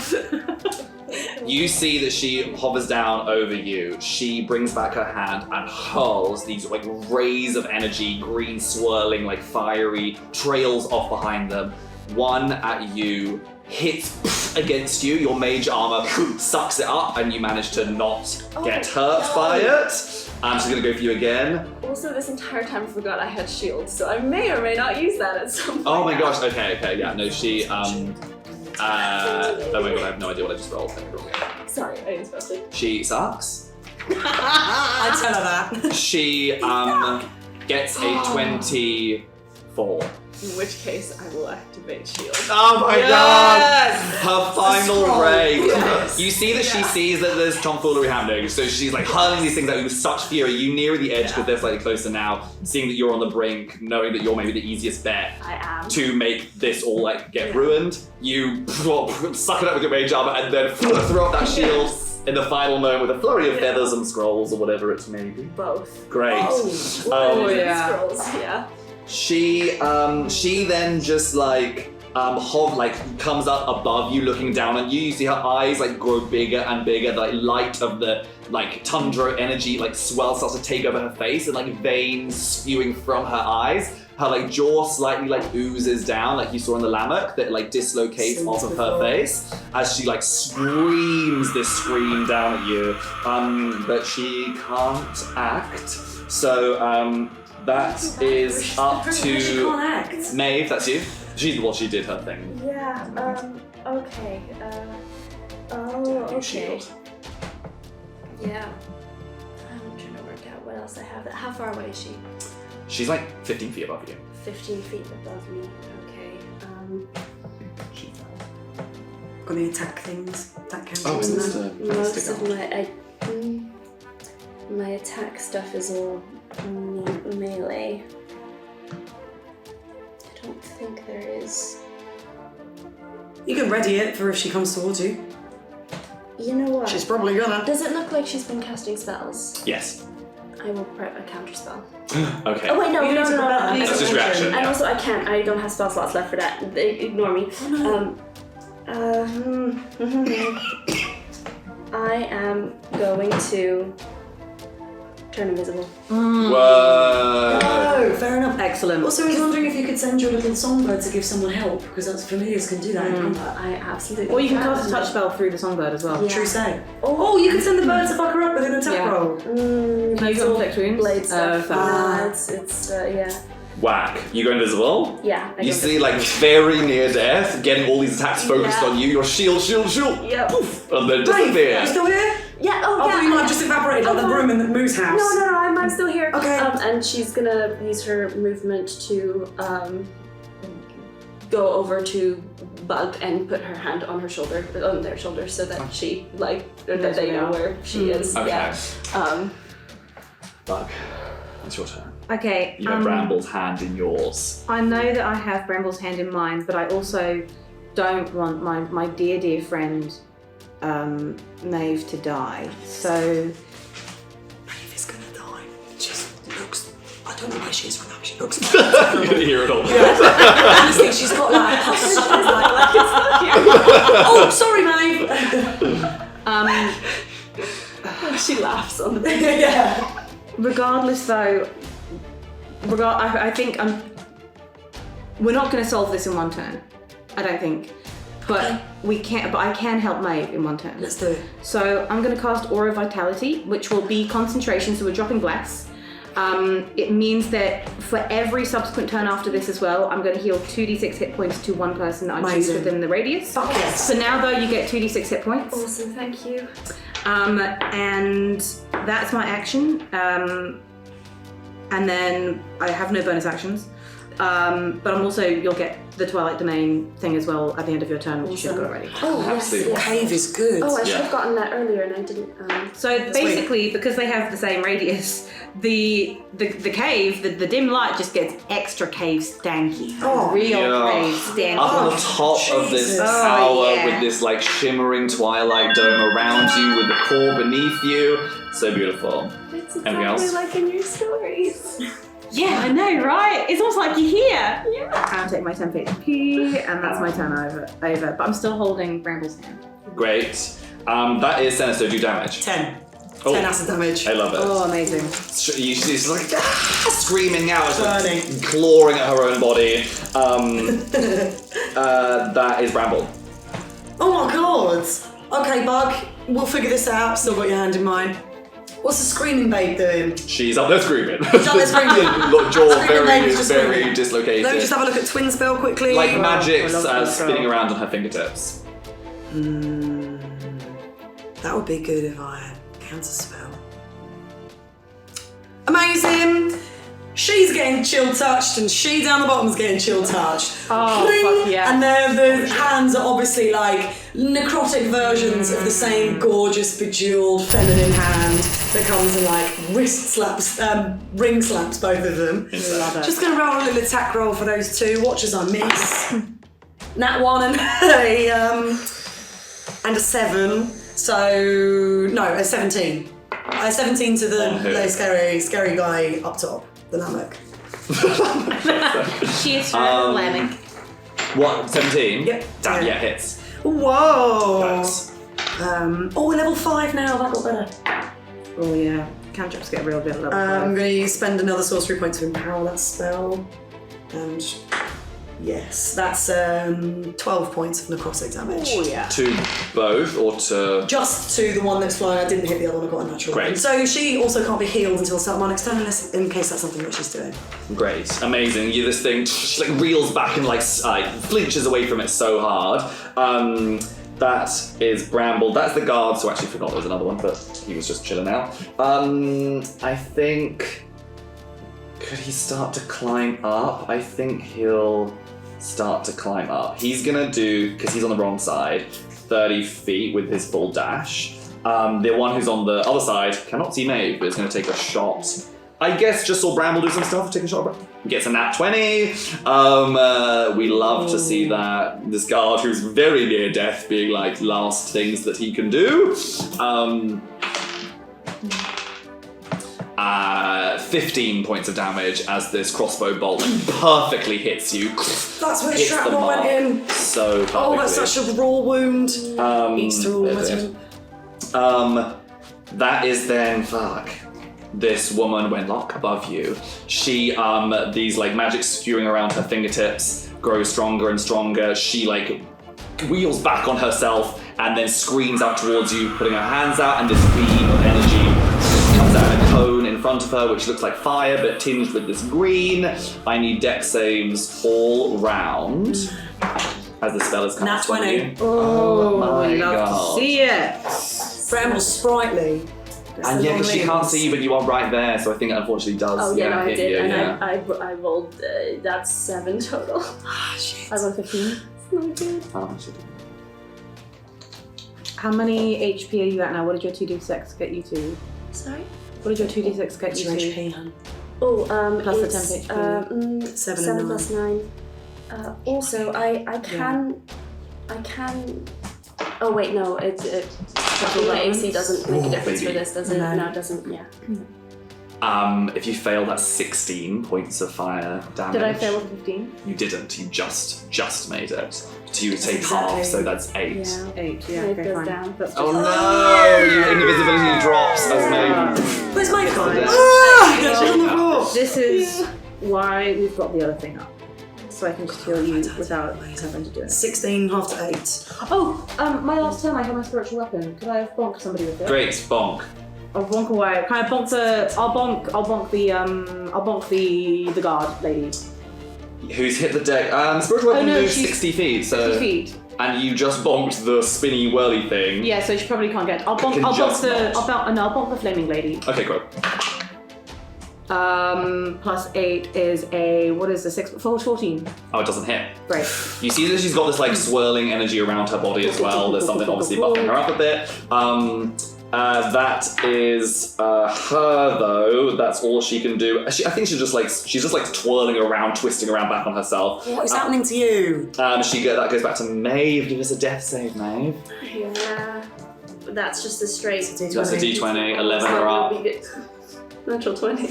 You see that she hovers down over you. She brings back her hand and hurls these like rays of energy, green swirling like fiery trails off behind them. One at you, hits against you. Your mage armor sucks it up, and you manage to not get hurt by it. She's gonna go for you again. Also, this entire time I forgot I had shield, so I may or may not use that at some point. Oh my gosh. Okay. Yeah. No. She. Oh my god. I have no idea what I just rolled. Let me roll again. Sorry, I didn't supposed to. She sucks. I tell her that. She gets a 24. In which case, I will activate shield. Oh my god! Her final Strong. ray. Yes. You see that she sees that there's tomfoolery happening, so she's like hurling these things at you with such fury. You near the edge because they're slightly closer now, seeing that you're on the brink, knowing that you're maybe the easiest bet I am. to make this all like get ruined. You suck it up with your mage armor and then throw up that shield in the final moment with a flurry of feathers and scrolls or whatever it may be. Both. Great. Scrolls, yeah. She then just like comes up above you, looking down at you. You see her eyes like grow bigger and bigger. The like, light of the like tundra energy like starts to take over her face, and like veins spewing from her eyes. Her like jaw slightly like oozes down, like you saw in the Lamech, that like dislocates off of her face as she like screams this scream down at you. But she can't act. So that is up to Maeve. That's you. She did her thing. Yeah, okay. Okay. Shield. Yeah. I'm trying to work out what else I have. How far away is she? She's like 15 feet above you. 15 feet above me. Okay. Got any attack things? Attack Oh, counters? Most of my attack stuff is all melee. I don't think there is. You can ready it for if she comes towards you. You know what? She's probably gonna. Does it look like she's been casting spells? Yes. I will prep a counter spell. Okay. Oh wait, no. That's just reaction. And also I don't have spell slots left for that. They ignore me. I am going to turn invisible. Whoa. Oh, fair enough. Excellent. Also, I was wondering if you could send your little songbird to give someone help, because that's familiars can do that in combat. I absolutely. Or you can cast a touch spell through the songbird as well. Yeah. True say. Oh, you can send the bird to fuck her up with an attack roll. Can you go flex wounds? Blade stuff. Fine. It's yeah. Whack. You go invisible? Yeah. You see, like, very near death, getting all these attacks focused on you. Your shield. Yep. Poof, and then Dave, disappear. you still here? Yeah. Oh I yeah. thought you might have just evaporated like the broom in the moose house. No, I'm still here. Okay. And she's gonna use her movement to go over to Bug and put her hand on their shoulder, so that she that they know where she is. Okay. Yeah. Bug, it's your turn. Okay. You have Bramble's hand in yours. I know that I have Bramble's hand in mine, but I also don't want my dear friend Maeve to die. So Maeve is gonna die. She looks. I don't know where she is right now. She looks. You can hear it all. Honestly, she's got like a pus. Oh, sorry, Maeve. She laughs on the Yeah. regardless, though, I think we're not going to solve this in one turn. I don't think, but we can. But I can help Maeve in one turn. Let's do it. So I'm going to cast Aura Vitality, which will be concentration. So we're dropping bless. It means that for every subsequent turn after this as well, I'm going to heal 2d6 hit points to one person that I choose within the radius. Fuck yes. So now though, you get 2d6 hit points. Awesome, thank you. And that's my action. And then I have no bonus actions. But I'm also, you'll get the Twilight Domain thing as well at the end of your turn, which you should have got already. Oh, Absolutely. yes. Cave is good. Oh, I should have gotten that earlier and I didn't. So basically, because they have the same radius, the cave, the dim light just gets extra cave stanky. Oh, real yeah. cave stanky. Up on the top of this Jesus. tower yeah. with this like shimmering twilight dome around you with the core beneath you. So beautiful. It's Anything else? like in your stories. Yeah, I know, right? It's almost like you're here. Yeah. I'll take my 10 HP, and that's my turn over. But I'm still holding Bramble's hand. Great. That is Sinister, do damage. 10. Oh. 10 acid damage. I love it. Oh, amazing. She's like screaming out, Burning. like, clawing at her own body. That is Bramble. Oh my god. Okay, Bug. We'll figure this out. Still got your hand in mine. What's the screaming babe doing? She's up there screaming. She's up there screaming. Jaw Screaming babe is just very screaming. dislocated. Let me just have a look at Twin Spell quickly. Like magic's I love Twin Spell. spinning around on her fingertips. That would be good if I counter spell. Amazing! She's getting chill touched and she down the bottom's getting chill touched. Oh, Ring! fuck yeah. And the hands are obviously like necrotic versions of the same gorgeous bejeweled feminine hand that comes and like wrist slaps, ring slaps both of them. Love it. Just gonna roll a little attack roll for those two. Watch as I miss. Nat 1 and a 7. So no, a 17. A 17 to the scary guy up top, the Lamech. Cheers for Lamech. What, 17? Yep. Damn, yeah, hits. Whoa! Nice. We're level 5 now. That got better. Oh yeah, cantrips get real good at level I'm 5. going to spend another sorcery point to empower that spell, and yes, that's 12 points of necrotic damage. Oh yeah. To both or to... Just to the one that's flying. I didn't hit the other one. I got a natural Great. one. So she also can't be healed until the start of my next turn, unless in case that's something that she's doing. Great, amazing. You this thing she like reels back and like flinches away from it so hard. That is Bramble. That's the guard. So actually forgot there was another one, but he was just chilling out. I think could he start to climb up? I think he'll start to climb up. He's gonna do, because he's on the wrong side, 30 feet with his full dash. The one who's on the other side cannot see Maeve, but is gonna take a shot. I guess just saw Bramble do some stuff, take a shot. Gets a nat 20. We love to see that. This guard who's very near death being like last things that he can do. 15 points of damage as this crossbow bolt perfectly hits you. That's where the Hits the shrapnel went mark. in. So perfectly. Oh, that's such a raw wound. Eats through all That's of it. That is then this woman went lock above you. She these like magic skewing around her fingertips grows stronger and stronger. She like wheels back on herself and then screams out towards you, putting her hands out, and this beam of energy comes out in a cone in front of her, which looks like fire but tinged with this green. I need dex saves all round as the spell is coming Nat from 20. you. Oh, my we love God. to see it. Bramble's sprightly. And yeah, because she can't see you, but you are right there, so I think it unfortunately does. Oh yeah, no, I hit did, you, and yeah. I rolled. That's 7 total. Ah, shit. I rolled 15. It's not good. Oh, shit. How many HP are you at now? What did your 2d6 get you to? Sorry. What did your 2d6 get What's you your to? HP, hun? Oh, Plus the it's, 10 HP. 7 7 and 9. plus 9. Also, I can. Oh wait, no. My AC doesn't make a difference for baby. this, does it? No. No, it doesn't. Yeah. If you fail, that's 16 points of fire damage. Did I fail with 15? You didn't. You just made it. So you would take Exactly. half, so that's 8. Yeah. 8, yeah, It okay, goes fine. down. That's Oh just- no! Your invisibility drops as Maeve. Where's my phone? Yeah. Ah! She's on the floor. This is why we've got the other thing up. So I can just heal you without having to do it. 16 half to 8. Oh, my last turn I had my spiritual weapon. Could I have bonked somebody with it? Great, bonk. I'll bonk away. Can I bonk I'll bonk the guard lady. Who's hit the deck? Spiritual weapon no, moves she's 60 feet, so 50 feet. and you just bonked the spinny whirly thing. Yeah, so she probably can't get. I'll bonk the flaming lady. Okay, cool. Plus 8 is a what is the 6 14? Oh, it doesn't hit. Great. You see that she's got this like swirling energy around her body as well. There's something obviously buffing her up a bit. That is her though. That's all she can do. I think she's just like twirling around, twisting around back on herself. What is happening to you? That goes back to Maeve. Give us a death save, Maeve. Yeah. That's just a straight. That's a D20. 11 or up. Natural 20.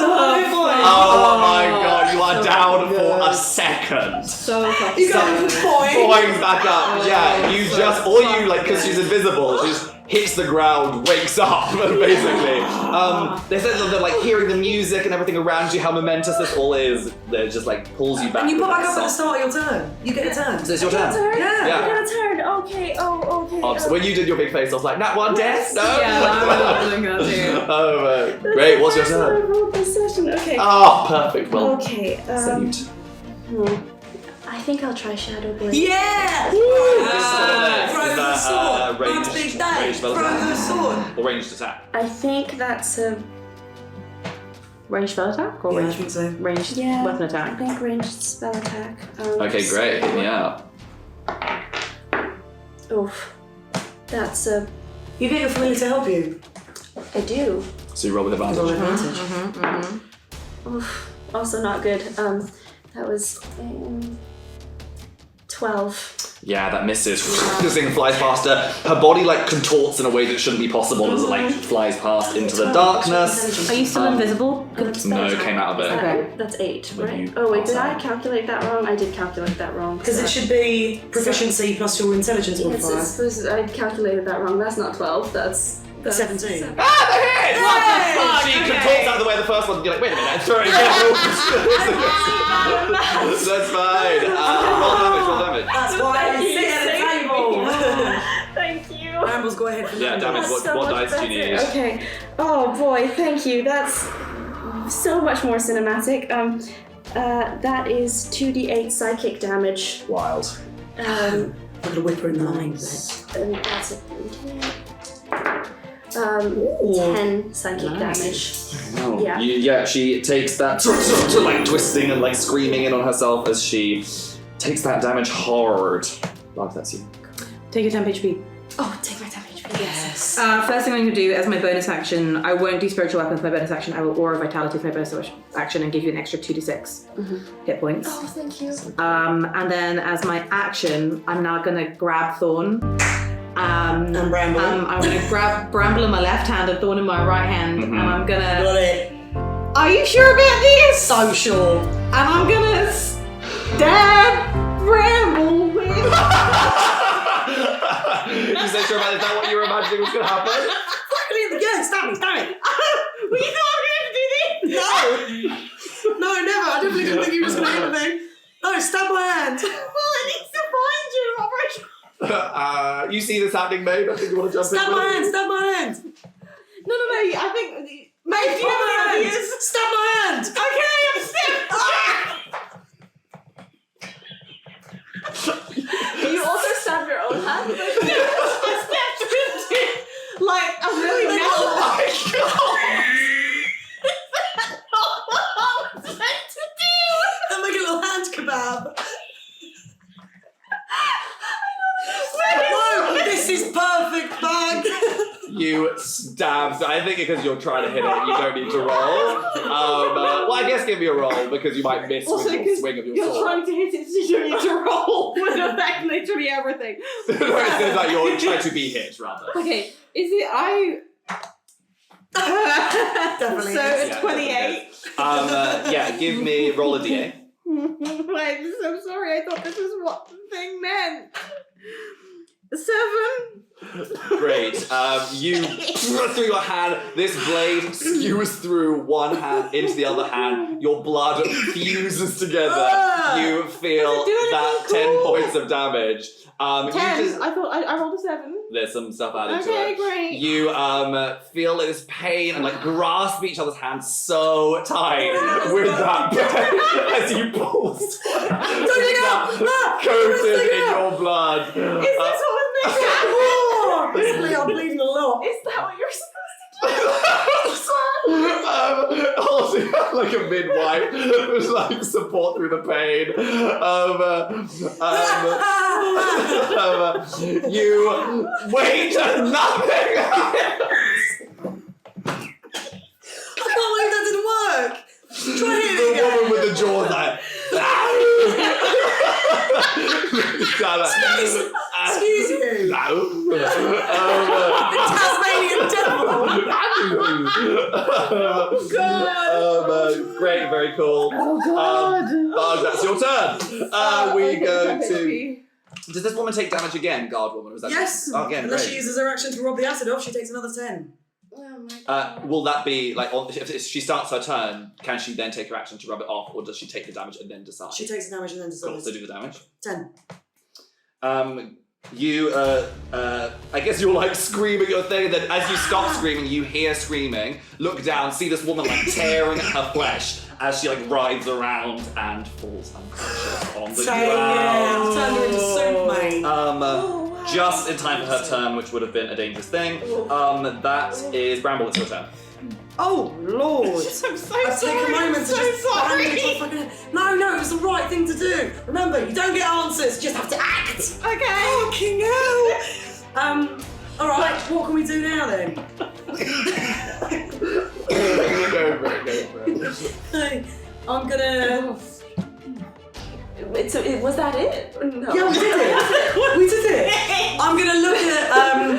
Oh my god, you are down for a second. So fucking You got the point. Points back up. Yeah, you just, or you like, because she's invisible, she just hits the ground, wakes up, basically. They said that they're like hearing the music and everything around you, how momentous this all is. That just like pulls you back. And you with pop back that up at the song. start of your turn. You get a turn. So it's your turn. Yeah. Yeah. I got a turn. Okay. Oh, okay. So when you did your big face, I was like, Nat 1 death? No? I wasn't gonna do. Oh, great, what's your I turn? rolled this session. Okay. Oh, perfect. Well, Okay. salute. I think I'll try Shadow Blade. Yeah! Is Throw the that, sword. ranged- That's big day. ranged spell Throw attack? the sword. Or ranged attack. I think that's a Ranged spell attack or Yeah, I ranged, think so. ranged yeah. weapon I attack? think ranged spell attack. Okay, great. Hit me out. Oof. That's a. You get your familiar to help you. I do. So you roll with Roll advantage. advantage. Oof. Also not good. That was 12. Yeah, that misses. This thing flies past her. Her body like contorts in a way that shouldn't be possible as it like flies past into the darkness. Are you still invisible? No, came out of it. Okay. That's 8, When right? you Oh wait, did pass I out. calculate that wrong? I did calculate that wrong. Because it should be proficiency plus your intelligence modifier. I calculated that wrong. That's not 12. That's 17. Ah, the hit! What the fuck? She contorts out of the way of the first one. And you're like, wait a minute, throw it again. That's fine. Roll damage. That's why I sit at the table. Thank you. Brambles, go ahead for Yeah, damage. That's so What much dice do you better. need? Okay. Oh boy, thank you. That's so much more cinematic. That is 2d8 psychic damage. Wild. I'm gonna whip her in the line. And that's a 10 psychic damage. No. Yeah. Yeah, she takes that like twisting and like screaming in on herself as she takes that damage hard. Love that's you. Take your 10 HP. Oh, take my damage. Yes. First thing I'm going to do as my bonus action, I won't do spiritual weapon as my bonus action. I will aura vitality as my bonus action and give you an extra 2d6 hit points. Oh, thank you. And then as my action, I'm now going to grab Thorn And Bramble. I'm gonna grab Bramble in my left hand and Thorn in my right hand, and I'm gonna. Got it. Are you sure about this? So sure. And I'm gonna stab Bramble with. You so sure about it? Is that what you were imagining was going to happen? Yeah, stab me. Well, you thought I was gonna do this? No, never. I definitely didn't think you were just going to hit me. No, stab my hand. Well, it needs to find you, Operation. You see this happening, Maeve? I think you want to jump Stab in. my hand. Stab my hand. No, I think. Mate, do you have any ideas? Stab my hand. Okay, I'm stabbed. You also stab your own hand? I stabbed him too. Like a really Oh massive. my god! What I was meant to do. And make a little hand kebab. Whoa, this is perfect, bag. You stabbed. I think because you're trying to hit it, you don't need to roll. Well, I guess give me a roll because you might miss Also, with your 'cause swing of your you're sword. trying to hit it, so you don't need to roll with like literally everything. No, it says that you're trying to be hit, rather. Okay, is it Definitely So is. it's 28. Yeah, give me roll a d8. Wait, I'm so sorry. I thought this was what the thing meant. 7. Great. You thrust through your hand. This blade skewers through one hand into the other hand. Your blood fuses together. Ah! You feel Does it do anything that cool? 10 points of damage. 10. I thought I rolled a 7. There's some stuff added to Okay, it. great. You feel this pain and like grasp each other's hands so tight with that pain as you pull coated in your blood. Is this what was meant to happen? Basically, I'm bleeding a lot. Is that what you're supposed Holding like a midwife who's like support through the pain. You wait and nothing happens. I can't believe that didn't work. Try hitting it The again. woman with the jaws like. Excuse you. Tasmanian devil. Great, very cool. Oh god. Bug, that's your turn. We Okay, go okay, to. okay. Does this woman take damage again, guard woman? Was that Yes. Oh, again, Unless she great. uses her action to rob the acid off, she takes another 10. Oh my god. Will that be like if she starts her turn? Can she then take her action to rub it off, or does she take the damage and then decide? She takes the damage and then Cool, decides. so do the damage. 10. You, I guess you're like screaming your thing, and then as you stop screaming, you hear screaming, look down, see this woman like tearing at her flesh as she like writhes around and falls unconscious on the Damn, ground. turned her into soup, mate. Just in time for her turn, which would have been a dangerous thing. That is Bramble, it's your turn. Oh, Lord. I'm so I've sorry. taken a moment I'm to so just sorry. No, it was the right thing to do. Remember, you don't get answers, you just have to act. Okay. Fucking hell. Alright, what can we do now then? Go for it. I'm gonna... Wait, so was that it? No. Yeah, we did it. We did it. I'm gonna look at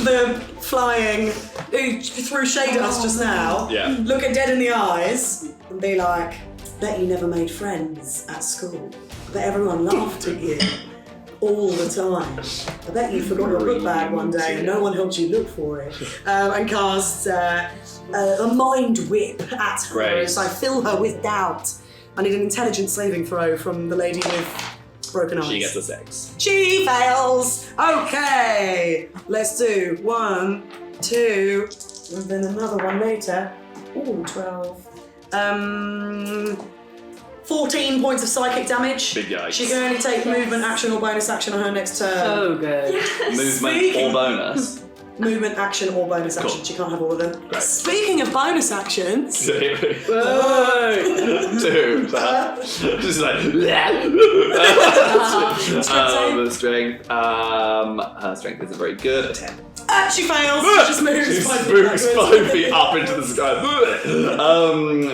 the flying who threw shade at us just now. Yeah. Look it dead in the eyes and be like, bet you never made friends at school. I bet everyone laughed at you all the time. I bet you forgot your book bag one day and no one helped you look for it. And cast a mind whip at her Great. as I fill her with doubt. I need an intelligence saving throw from the lady with broken eyes. She gets a 6. She fails! Okay! Let's do 1, 2, and then another one later. Ooh, 12. 14 points of psychic damage. Big yikes. She can only take movement, action, or bonus action on her next turn. So good. Movement or bonus. Movement, action, or bonus action. Cool. She can't have all of them. Great. Speaking of bonus actions, 2. Just like strength. Her strength isn't very good. A 10. she fails. She just moves She 5 feet spooks backwards. 5 feet up into the sky.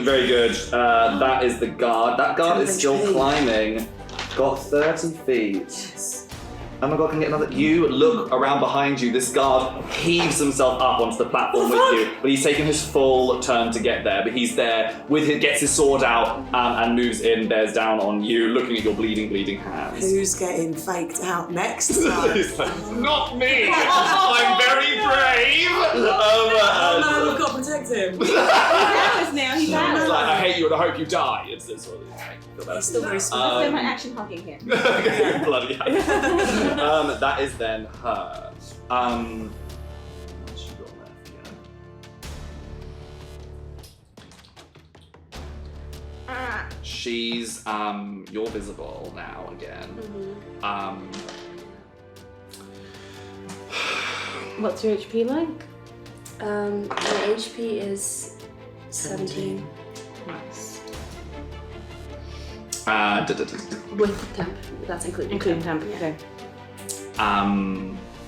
Very good. That is the guard. That guard is still climbing. Got 30 feet. Oh my god, can I get another? You look around behind you. This guard heaves himself up onto the platform with you, but he's taken his full turn to get there. But he's there with gets his sword out and moves in, bears down on you, looking at your bleeding hands. Who's getting faked out next? He's like, not me. I'm very brave. Oh no, we've got to protect him. He's ours now. He's It's ours. like, I hate you and I hope you die. It's this sort of thing. He's still very So smart. my action hugging him. Okay, bloody hell. That is then her. What's she got left here? She's you're visible now again. What's your HP like? My HP is 17. Nice. With temp. That's including Including temp. temp. Okay.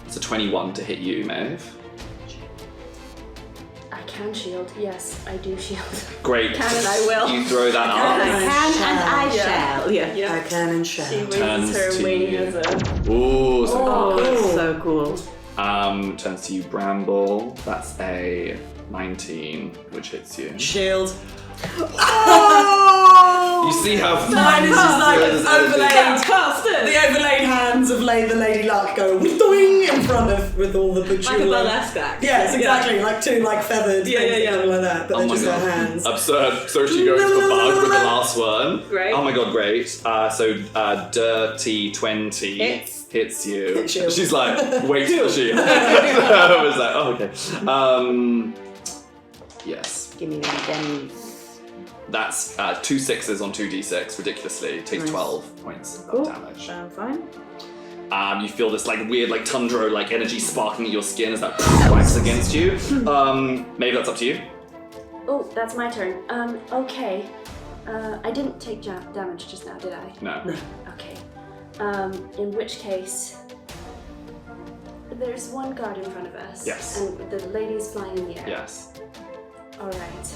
It's a 21 to hit you, Maeve. I can shield. Yes, I do shield. Great. Can and I will. You throw that up. I Yeah. shall. Yeah. I can and She shall. Turns raises her to wing you. as a... Ooh, so Oh, that's so cool. turns to you, Bramble. That's a 19, which hits you. Shield. You see how Mine is just like overlaid. Faster. The overlaid hands of the Lady Luck go doing in front of with all the Like a bejeweled. burlesque act. Yes, exactly. Like two like feathered Yeah, things yeah, yeah. that go like that, but Oh they're my just god. their hands. Absurd. So she goes for bug with the last one. Great. Oh my god, great. Dirty 20 hits you. Hit shield. She's like, wait for the shield. I was like, oh, okay. Yes. Give me the damage. That's 2 6s on 2d6, ridiculously. Takes Nice. 12 points Cool. of damage. Fine. You feel this like weird like tundra like energy sparking at your skin as that whacks against you. Maybe that's up to you. Oh, that's my turn. Okay. I didn't take damage just now, did I? No. Okay. In which case, there's one guard in front of us. Yes. And the lady's flying in the air. Yes. Alright.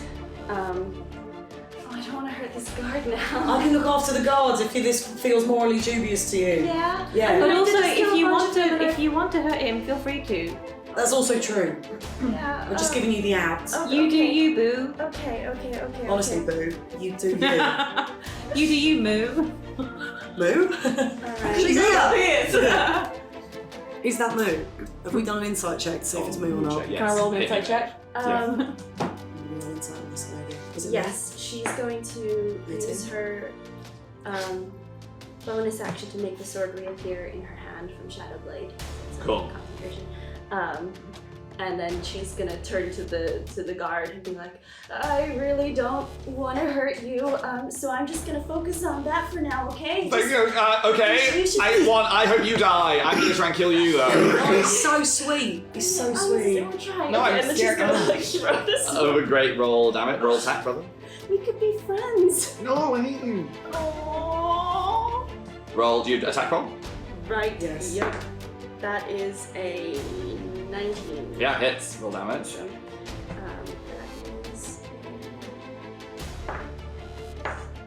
I don't want to hurt this guard now. I can look after the guards if this feels morally dubious to you. Yeah. Yeah. But I also, did just kill a bunch of if you want to hurt him, feel free to. That's also true. Yeah. I'm just giving you the out. You do you, boo. Okay. Honestly, boo, you do you. You do you, moo. Moo? Alright. She's here. Yes. Is that Moo? Have we done an insight check to see if it's Moo or not? Yes. Can I roll an Hit insight me. check? Roll insight on this lady. Is it Yes, she's going to use her bonus action to make the sword reappear in her hand from Shadowblade. So Cool. concentration. And then she's gonna turn to the guard and be like, I really don't want to hurt you, so I'm just gonna focus on that for now, okay? Okay. I hope you die. I'm gonna try and kill you though. Oh, he's so sweet. He's so sweet. I'm still trying. No, I'm and then scared. she's gonna like throw this. Oh, a great roll, damn it. Roll attack, brother. We could be friends. No, I hate you. Oh. Roll, do you attack roll? Right. Yes. Yep. That is a 19. Yeah, hits. Roll damage. That is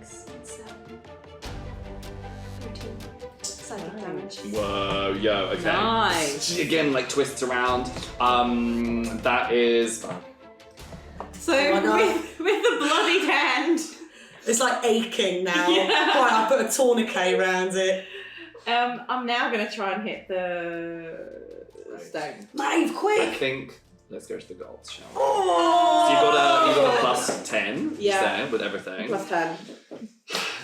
6, 7, 13. Psychic damage. Whoa, yo, okay. Nice. She again like twists around. That is. So Oh my God. with the bloodied hand, It's like aching now. Yeah. Right, I put a tourniquet around it. I'm now gonna try and hit the stone. Maeve, I quick! think. Let's go to the goals, shall we? Oh! So you got a plus 10. Yeah. There with everything. Plus 10.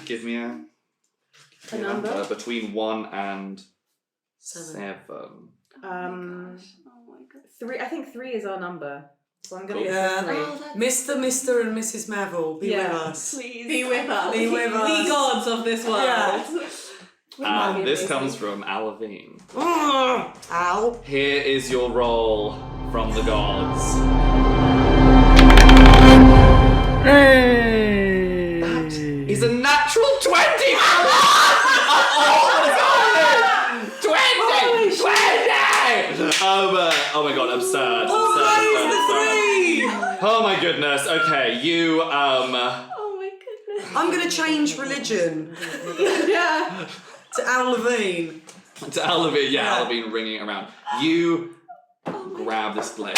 Give me a number? between 1 and 7. Oh my god. 3. I think 3 is our number. So I'm gonna Cool. go Yeah. for 3. Oh, that's Mr. and Mrs. Maville, be with us. please. Be with us. Be with us. The gods of this world. Yeah. This comes from Alavine. Ow. Here is your roll from the gods. That is a natural 20! Oh my god, absurd. Oh my goodness. Okay, you Oh my goodness. I'm gonna change religion Yeah. to Al Levine. To Alvin, Alvin ringing around. You grab this blade.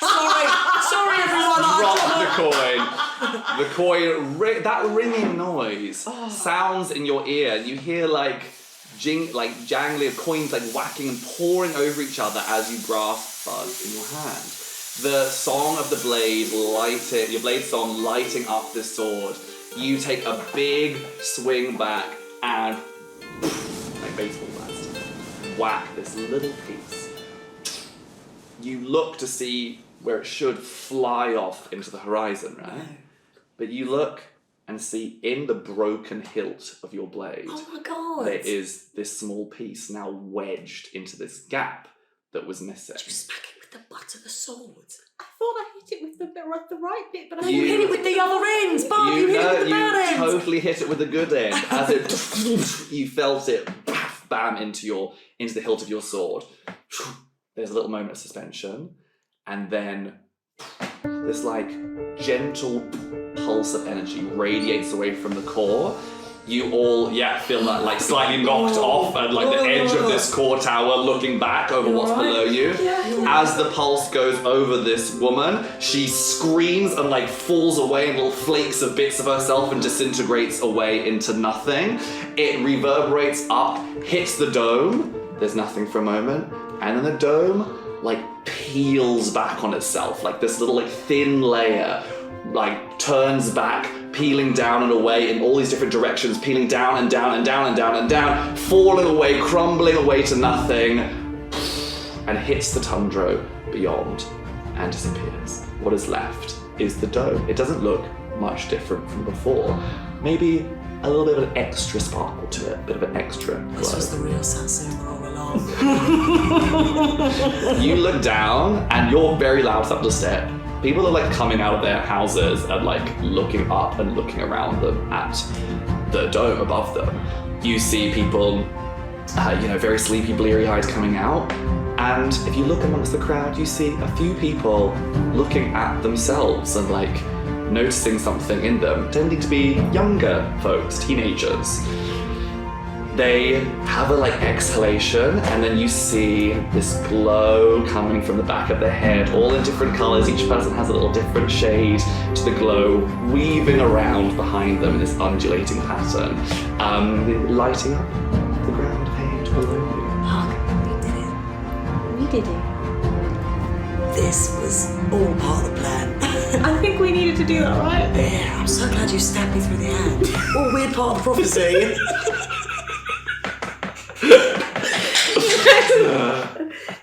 Sorry everyone. Drop the coin. That ringing noise sounds in your ear, and you hear like jangling of coins like whacking and pouring over each other as you grasp Bud in your hand. The song of the blade your blade song lighting up this sword. You take a big swing back and like baseball bats, whack this little piece. You look to see where it should fly off into the horizon, right? No. But you look and see in the broken hilt of your blade, oh my God, there is this small piece now wedged into this gap that was missing. Did you smack it with the butt of the sword? I thought I hit it with the right bit, but you hit it with the other end, Bob. You hit it with the bad end. You totally hit it with the good end. As it, you felt it bam into the hilt of your sword. There's a little moment of suspension, and then this like gentle pulse of energy radiates away from the core. You all, feel that like slightly knocked off at like the edge of this core tower, looking back over what's below you. As the pulse goes over this woman, she screams and like falls away in little flakes of bits of herself and disintegrates away into nothing. It reverberates up, hits the dome. There's nothing for a moment, and then the dome like peels back on itself, like this little like thin layer like turns back, peeling down and away in all these different directions, peeling down and down and down and down and down, falling away, crumbling away to nothing, and hits the tundra beyond and disappears. What is left is the dome. It doesn't look much different from before. Maybe a little bit of an extra sparkle to it, a bit of an extra glow. This was the real Satsuma all along. You look down and you're very loud up the step. People are like coming out of their houses and like looking up and looking around them at the dome above them. You see people, very sleepy, bleary-eyed coming out. And if you look amongst the crowd, you see a few people looking at themselves and like noticing something in them, tending to be younger folks, teenagers. They have a like exhalation, and then you see this glow coming from the back of their head, all in different colors. Each person has a little different shade to the glow, weaving around behind them in this undulating pattern, lighting up the ground page below you. We did it. This was all part of the plan. I think we needed to do that, right? Yeah, I'm so glad you stabbed me through the hand. All weird part of the prophecy.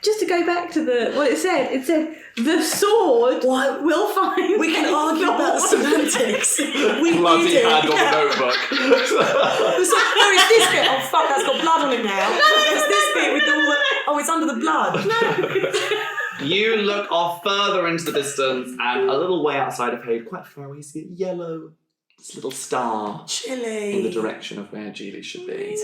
Just to go back to what it said the sword will find. We can argue about the semantics. We Bloody need it. hand on the notebook. No, it's this bit. Oh fuck, that's got blood on it now. It's this bit with all the. Oh, it's under the blood. You look off further into the distance, and a little way outside of Hade, quite far away, you see a yellow, this little star Chilly. in the direction of where Geely should be.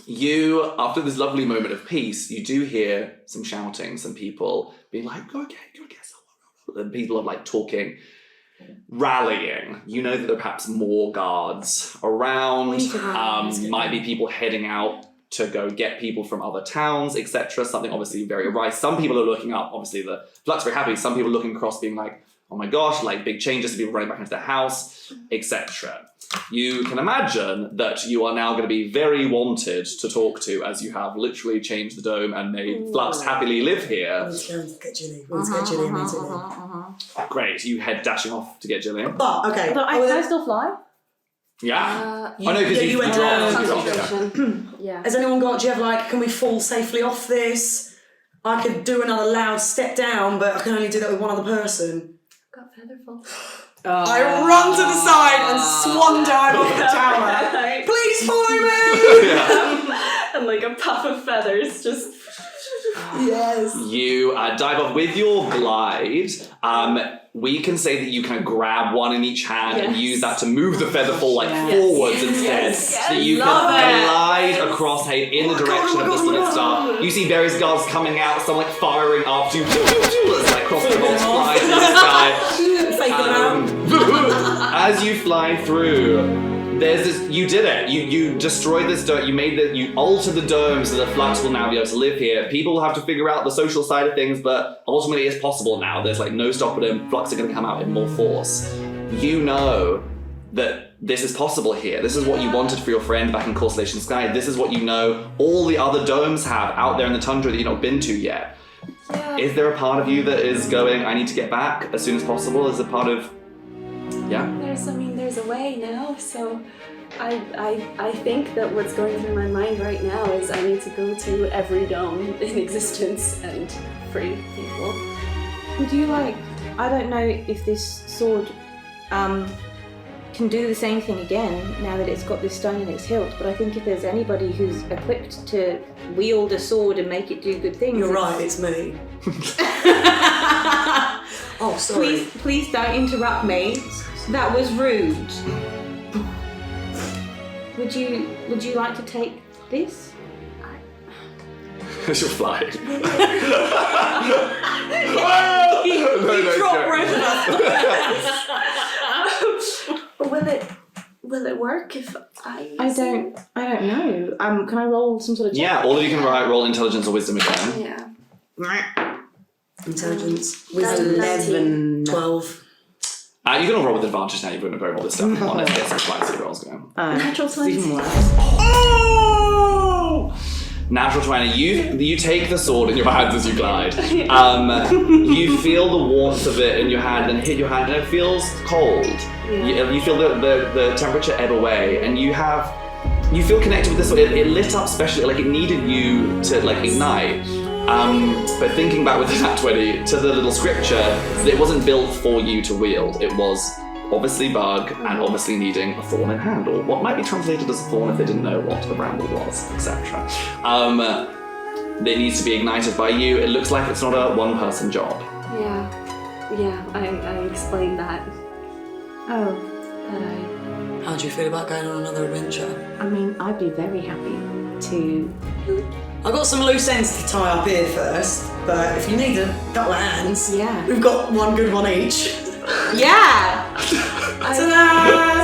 You, after this lovely moment of peace, you do hear some shouting, some people being like, go again, and people are like talking, rallying. You know that there are perhaps more guards around, might be people heading out to go get people from other towns, etc. Something obviously very right. Some people are looking up, obviously the Flux are very happy, some people are looking across being like, oh my gosh, like big changes to people running back into their house, etc. You can imagine that you are now going to be very wanted to talk to, as you have literally changed the dome and made Flux happily live here. Let's go and get Jilly. Let's get Jilly immediately. Great, you head dashing off to get Jillian. But, okay. But can I still fly? Yeah. I know, because you went down. Yeah. Has anyone got, do you have like, can we fall safely off this? I could do another loud step down, but I can only do that with one other person. Got featherfall. I run to the side and swan dive off the tower. Please follow me! And like a puff of feathers just... Yes. You dive off with your glide. We can say that you kind of grab one in each hand and use that to move the featherfall forwards instead. So that you can glide across Hade in the direction of the summit star. You see various guards coming out, some like firing after you. It's like crossbow bolts flying through the sky. As you fly through, there's this. You did it. You destroyed this dome. You altered the dome so the flux will now be able to live here. People will have to figure out the social side of things, but ultimately it's possible now. There's like no stopping them. Flux are going to come out in more force. You know that this is possible here. This is what you wanted for your friend back in Constellation Sky. This is what you know all the other domes have out there in the tundra that you've not been to yet. Yeah. Is there a part of you that is going, I need to get back as soon as possible? Is a part of, yeah? There's a way now, so I think that what's going through my mind right now is I need to go to every dome in existence and free people. Would you like? I don't know if this sword can do the same thing again now that it's got this stone in its hilt, but I think if there's anybody who's equipped to wield a sword and make it do good things... You're right, it's me. Oh, sorry. Please don't interrupt me. That was rude. Would you like to take this? She'll fly. Drop Will it work if I I don't know. Can I roll some sort of check? Yeah, all of you can roll intelligence or wisdom again. Yeah. Intelligence. Wisdom. 11. 12. You can all roll with advantage now. You've been very all this stuff. On, let's get some spicy rolls going. Natural 20. Oh! Natural 20. You take the sword in your hands as you glide. You feel the warmth of it in your hand and hit your hand, and it feels cold. Yeah. You feel the temperature ebb away, and you feel connected with this. It lit up specially, like it needed you to like ignite. But thinking back with the Nat 20 to the little scripture, it wasn't built for you to wield. It was obviously bug and obviously needing a thorn in hand, or what might be translated as a thorn if they didn't know what the bramble was, etc. It needs to be ignited by you. It looks like it's not a one-person job. Yeah, I explained that. Oh. How do you feel about going on another adventure? I mean, I'd be very happy to... I've got some loose ends to tie up here first, but if you need a couple of hands, Yeah. we've got one good one each. Yeah! I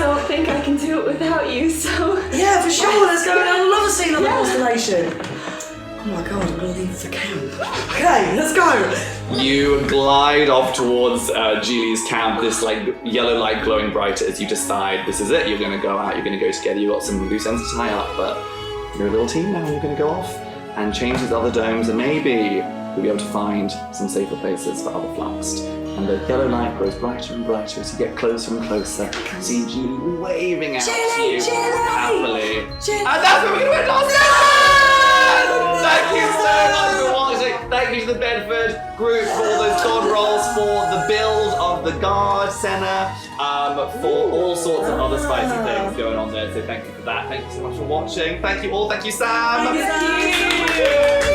don't think I can do it without you, so... Yeah, for sure, let's go. I love a scene on the Constellation. Oh my god, I'm gonna leave the camp. Okay, let's go. You glide off towards Geely's camp, this like yellow light glowing bright as you decide this is it. You're gonna go out, you're gonna go together, you've got some loose ends to tie up, but you're a little team now, you're gonna go off and change these other domes, and maybe you'll be able to find some safer places for other Fluxed. And the yellow light grows brighter and brighter as you get closer and closer. See Geely waving out to you happily. And that's where we're going to end our session! Thank you so much for watching. Thank you to the Bedford group for all those god rolls, for the build of the guard center, for all sorts of other spicy things going on there. So thank you for that. Thank you so much for watching. Thank you all. Thank you, Sam. Thank you.